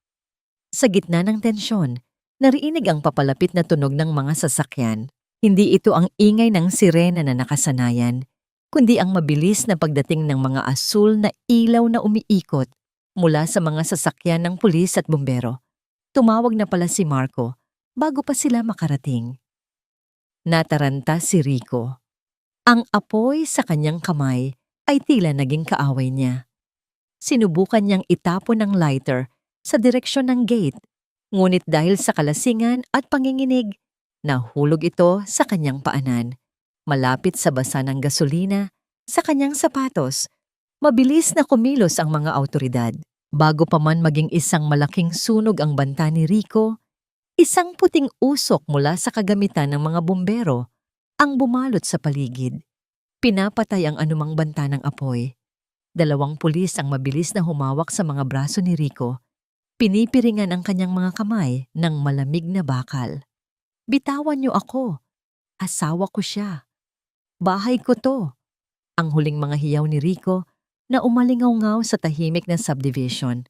Sa gitna ng tensyon, narinig ang papalapit na tunog ng mga sasakyan. Hindi ito ang ingay ng sirena na nakasanayan, kundi ang mabilis na pagdating ng mga asul na ilaw na umiikot mula sa mga sasakyan ng pulis at bumbero. Tumawag na pala si Marco bago pa sila makarating. Nataranta si Rico. Ang apoy sa kanyang kamay ay tila naging kaaway niya. Sinubukan niyang itapon ng lighter sa direksyon ng gate, ngunit dahil sa kalasingan at panginginig, nahulog ito sa kanyang paanan, malapit sa basa ng gasolina sa kanyang sapatos. Mabilis na kumilos ang mga awtoridad. Bago pa man maging isang malaking sunog ang banta ni Rico, isang puting usok mula sa kagamitan ng mga bumbero ang bumalot sa paligid. Pinapatay ang anumang banta ng apoy. 2 pulis ang mabilis na humawak sa mga braso ni Rico. Pinipiringan ang kanyang mga kamay ng malamig na bakal. Bitawan niyo ako. Asawa ko siya. Bahay ko to. Ang huling mga hiyaw ni Rico na umalingaw-ngaw sa tahimik na subdivision.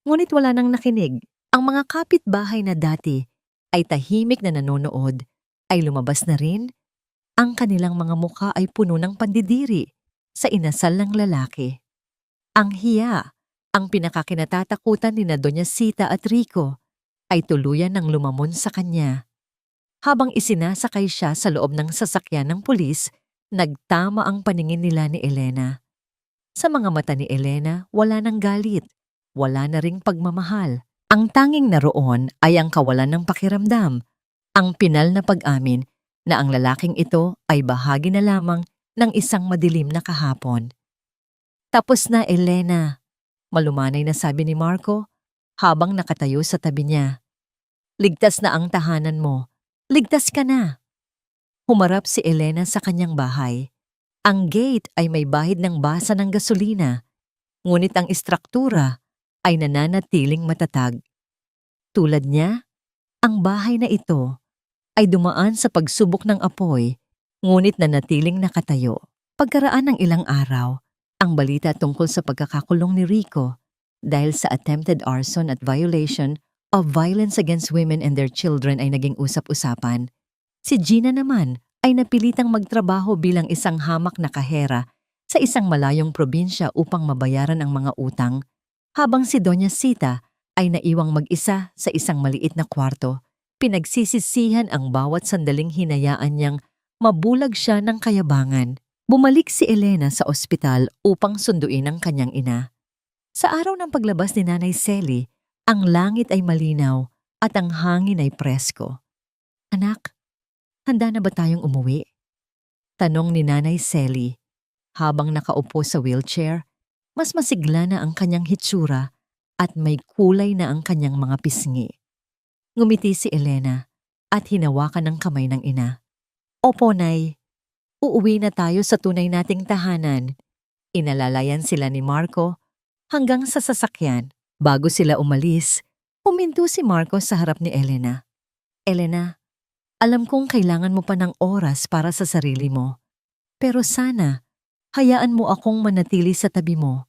Ngunit wala nang nakinig. Ang mga kapitbahay na dati ay tahimik na nanonood ay lumabas na rin. Ang kanilang mga mukha ay puno ng pandidiri sa inasal ng lalaki. Ang hiya, ang pinakakinatatakutan ni na Doña Sita at Rico, ay tuluyan ng lumamon sa kanya. Habang isinasakay siya sa loob ng sasakyan ng pulis, nagtama ang paningin nila ni Elena. Sa mga mata ni Elena, wala nang galit, wala na ring pagmamahal. Ang tanging naroon ay ang kawalan ng pakiramdam, ang pinal na pag-amin na ang lalaking ito ay bahagi na lamang ng isang madilim na kahapon. Tapos na, Elena, malumanay na sabi ni Marco habang nakatayo sa tabi niya. Ligtas na ang tahanan mo. Ligtas ka na. Humarap si Elena sa kanyang bahay. Ang gate ay may bahid ng basa ng gasolina, ngunit ang istruktura ay nananatiling matatag. Tulad niya, ang bahay na ito ay dumaan sa pagsubok ng apoy, ngunit nanatiling nakatayo. Pagkaraan ng ilang araw, ang balita tungkol sa pagkakakulong ni Rico dahil sa attempted arson at violation of violence against women and their children ay naging usap-usapan. Si Gina naman ay napilitang magtrabaho bilang isang hamak na kahera sa isang malayong probinsya upang mabayaran ang mga utang, habang si Doña Sita ay naiwang mag-isa sa isang maliit na kwarto. Pinagsisisihan ang bawat sandaling hinayaan niyang mabulag siya ng kayabangan. Bumalik si Elena sa ospital upang sunduin ang kanyang ina. Sa araw ng paglabas ni Nanay Selly, ang langit ay malinaw at ang hangin ay presko. Anak, handa na ba tayong umuwi? Tanong ni Nanay Selly. Habang nakaupo sa wheelchair, mas masigla na ang kanyang hitsura at may kulay na ang kanyang mga pisngi. Ngumiti si Elena at hinawakan ang kamay ng ina. Opo, Nay. Uuwi na tayo sa tunay nating tahanan. Inalalayan sila ni Marco hanggang sa sasakyan. Bago sila umalis, huminto si Marco sa harap ni Elena. Elena, alam kong kailangan mo pa ng oras para sa sarili mo. Pero sana, hayaan mo akong manatili sa tabi mo.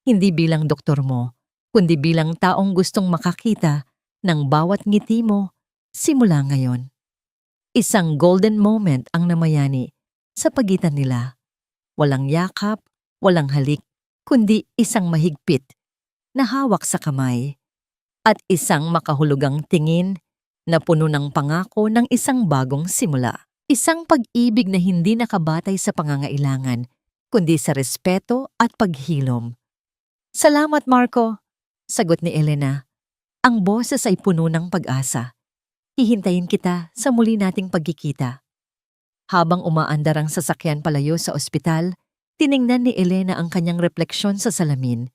Hindi bilang doktor mo, kundi bilang taong gustong makakita ng bawat ngiti mo Simula ngayon, isang golden moment ang namayani sa pagitan nila. Walang yakap, walang halik, kundi isang mahigpit na hawak sa kamay at isang makahulugang tingin na puno ng pangako ng isang bagong simula. Isang pag-ibig na hindi nakabatay sa pangangailangan, kundi sa respeto at paghilom. Salamat, Marco, sagot ni Elena. Ang boses ay puno ng pag-asa. Hihintayin kita sa muli nating pagkikita. Habang umaandar ang sasakyan palayo sa ospital, tiningnan ni Elena ang kanyang refleksyon sa salamin.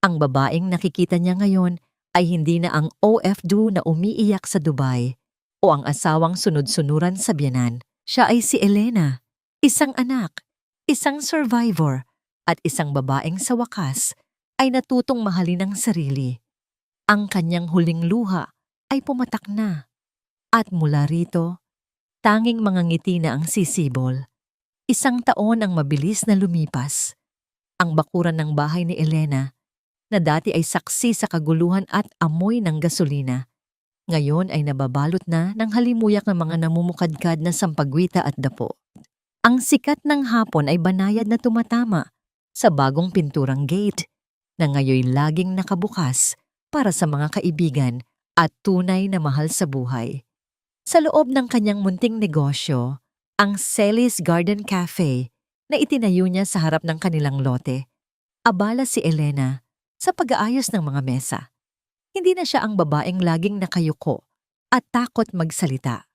Ang babaeng nakikita niya ngayon ay hindi na ang OFW na umiiyak sa Dubai o ang asawang sunod-sunuran sa biyenan. Siya ay si Elena, isang anak, isang survivor, at isang babaeng sa wakas ay natutong mahalin ang sarili. Ang kanyang huling luha ay pumatak na. At mula rito, tanging mga ngiti na ang sisibol. Isang taon ang mabilis na lumipas. Ang bakuran ng bahay ni Elena, na dati ay saksi sa kaguluhan at amoy ng gasolina, ngayon ay nababalot na ng halimuyak ng mga namumukadkad na sampagwita at dapo. Ang sikat ng hapon ay banayad na tumatama sa bagong pinturang gate na ngayoy laging nakabukas para sa mga kaibigan at tunay na mahal sa buhay. Sa loob ng kanyang munting negosyo, ang Celi's Garden Cafe na itinayo niya sa harap ng kanilang lote, abala si Elena sa pag-aayos ng mga mesa. Hindi na siya ang babaeng laging nakayuko at takot magsalita.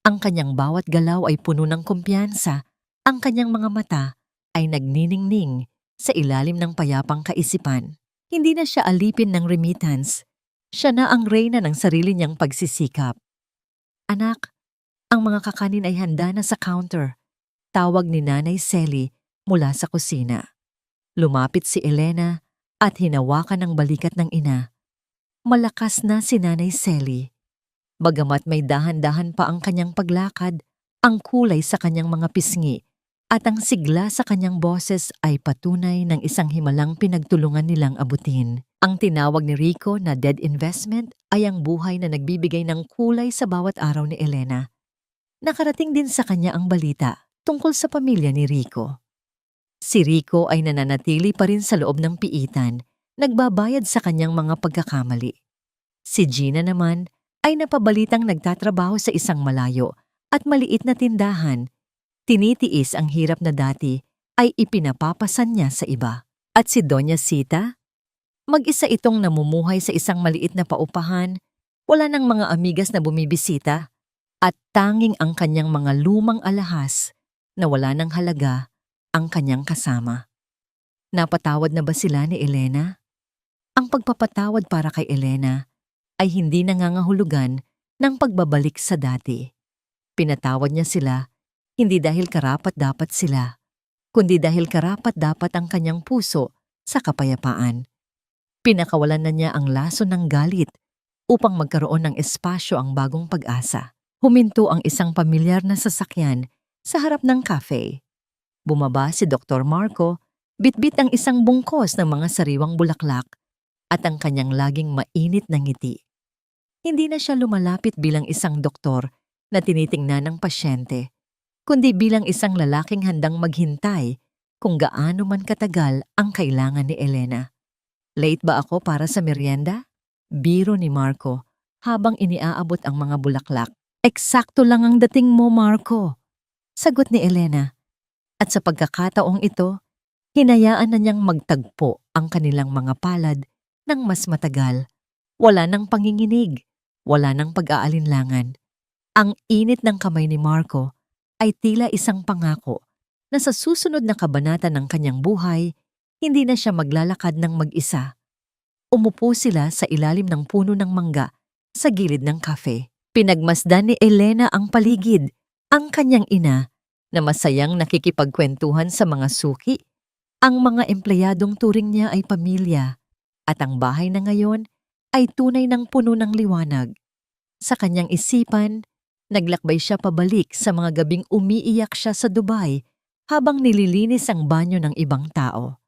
Ang kanyang bawat galaw ay puno ng kumpiyansa, ang kanyang mga mata ay nagniningning sa ilalim ng payapang kaisipan. Hindi na siya alipin ng remittance, siya na ang reyna ng sarili niyang pagsisikap. Anak, ang mga kakanin ay handa na sa counter, tawag ni Nanay Celi mula sa kusina. Lumapit si Elena at hinawakan ang balikat ng ina. Malakas na si Nanay Celi. Bagamat may dahan-dahan pa ang kanyang paglakad, ang kulay sa kanyang mga pisngi at ang sigla sa kanyang boses ay patunay ng isang himalang pinagtulungan nilang abutin. Ang tinawag ni Rico na dead investment ay ang buhay na nagbibigay ng kulay sa bawat araw ni Elena. Nakarating din sa kanya ang balita tungkol sa pamilya ni Rico. Si Rico ay nananatili pa rin sa loob ng piitan, nagbabayad sa kanyang mga pagkakamali. Si Gina naman ay napabalitang nagtatrabaho sa isang malayo at maliit na tindahan. Tinitiis ang hirap na dati ay ipinapapasan niya sa iba. At si Doña Sita? Mag-isa itong namumuhay sa isang maliit na paupahan, wala ng mga amigas na bumibisita, at tanging ang kanyang mga lumang alahas na wala ng halaga ang kanyang kasama. Napatawad na ba sila ni Elena? Ang pagpapatawad para kay Elena ay hindi nangangahulugan ng pagbabalik sa dati. Pinatawad niya sila hindi dahil karapat-dapat sila, kundi dahil karapat-dapat ang kanyang puso sa kapayapaan. Pinakawalan na niya ang laso ng galit upang magkaroon ng espasyo ang bagong pag-asa. Huminto ang isang pamilyar na sasakyan sa harap ng cafe. Bumaba si Dr. Marco, bitbit ang isang bungkos ng mga sariwang bulaklak at ang kanyang laging mainit na ngiti. Hindi na siya lumalapit bilang isang doktor na tinitingnan ng pasyente, kundi bilang isang lalaking handang maghintay kung gaano man katagal ang kailangan ni Elena. Late ba ako para sa merienda? Biro ni Marco habang iniaabot ang mga bulaklak. Eksakto lang ang dating mo, Marco, sagot ni Elena. At sa pagkakataong ito, hinayaan na niyang magtagpo ang kanilang mga palad ng mas matagal. Wala nang panginginig, wala nang pag-aalinlangan. Ang init ng kamay ni Marco ay tila isang pangako na sa susunod na kabanata ng kanyang buhay, hindi na siya maglalakad ng mag-isa. Umupo sila sa ilalim ng puno ng mangga sa gilid ng cafe. Pinagmasdan ni Elena ang paligid, ang kanyang ina, na masayang nakikipagkwentuhan sa mga suki. Ang mga empleyadong turing niya ay pamilya, at ang bahay na ngayon ay tunay ng puno ng liwanag. Sa kanyang isipan, naglakbay siya pabalik sa mga gabing umiiyak siya sa Dubai habang nililinis ang banyo ng ibang tao.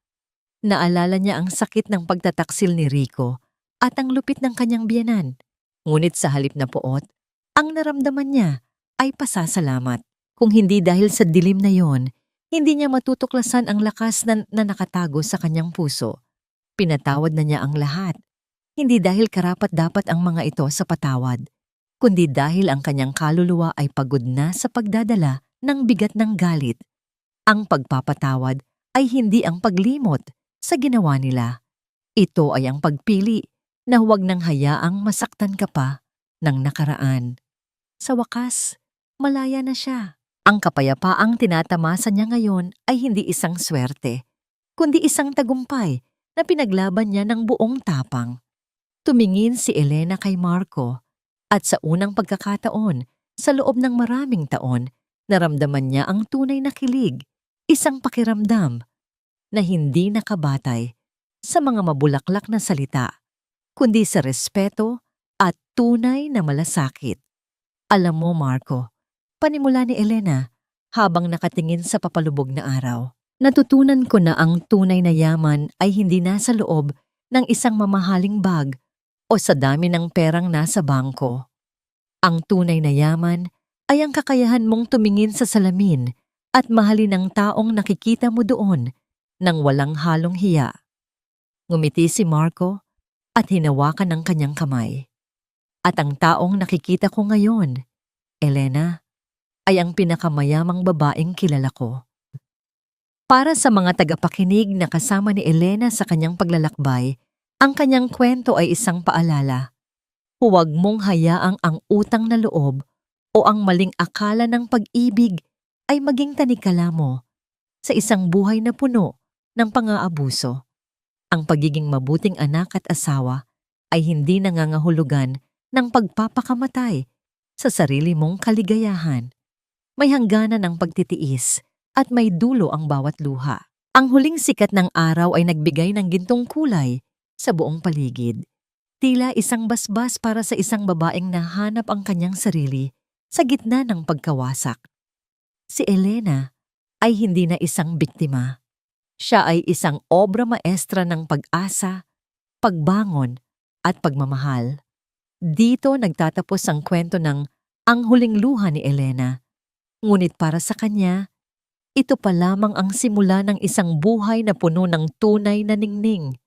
Naalala niya ang sakit ng pagtataksil ni Rico at ang lupit ng kanyang biyenan. Ngunit sa halip na poot, Ang naramdaman niya ay pasasalamat. Kung hindi dahil sa dilim na yon, hindi niya matutuklasan ang lakas na nakatago sa kanyang puso. Pinatawad na niya ang lahat. Hindi dahil karapat-dapat ang mga ito sa patawad, kundi dahil ang kanyang kaluluwa ay pagod na sa pagdadala ng bigat ng galit. Ang pagpapatawad ay hindi ang paglimot sa ginawa nila. Ito ay ang pagpili na huwag nang hayaang masaktan ka pa ng nakaraan. Sa wakas, malaya na siya. Ang kapayapaang tinatamasa niya ngayon ay hindi isang swerte, kundi isang tagumpay na pinaglaban niya ng buong tapang. Tumingin si Elena kay Marco at sa unang pagkakataon, sa loob ng maraming taon, naramdaman niya ang tunay na kilig, isang pakiramdam na hindi nakabatay sa mga mabulaklak na salita, kundi sa respeto at tunay na malasakit. Alam mo, Marco, panimula ni Elena habang nakatingin sa papalubog na araw, natutunan ko na ang tunay na yaman ay hindi nasa loob ng isang mamahaling bag o sa dami ng perang nasa bangko. Ang tunay na yaman ay ang kakayahan mong tumingin sa salamin at mahalin ang taong nakikita mo doon nang walang halong hiya. Ngumiti si Marco at hinawakan ang kanyang kamay. At ang taong nakikita ko ngayon, Elena, ay ang pinakamayamang babaeng kilala ko. Para sa mga tagapakinig na kasama ni Elena sa kanyang paglalakbay, ang kanyang kwento ay isang paalala. Huwag mong hayaang ang utang na loob o ang maling akala ng pag-ibig ay maging tanikala mo sa isang buhay na puno ng pang-aabuso. Ang pagiging mabuting anak at asawa ay hindi nangangahulugan ng pagpapakamatay sa sarili mong kaligayahan. May hangganan ng pagtitiis at may dulo ang bawat luha. Ang huling sikat ng araw ay nagbigay ng gintong kulay sa buong paligid. Tila isang basbas para sa isang babaeng nahanap ang kanyang sarili sa gitna ng pagkawasak. Si Elena ay hindi na isang biktima. Siya ay isang obra maestra ng pag-asa, pagbangon at pagmamahal. Dito nagtatapos ang kwento ng Ang Huling Luha ni Elena. Ngunit para sa kanya, ito pa lamang ang simula ng isang buhay na puno ng tunay na ningning.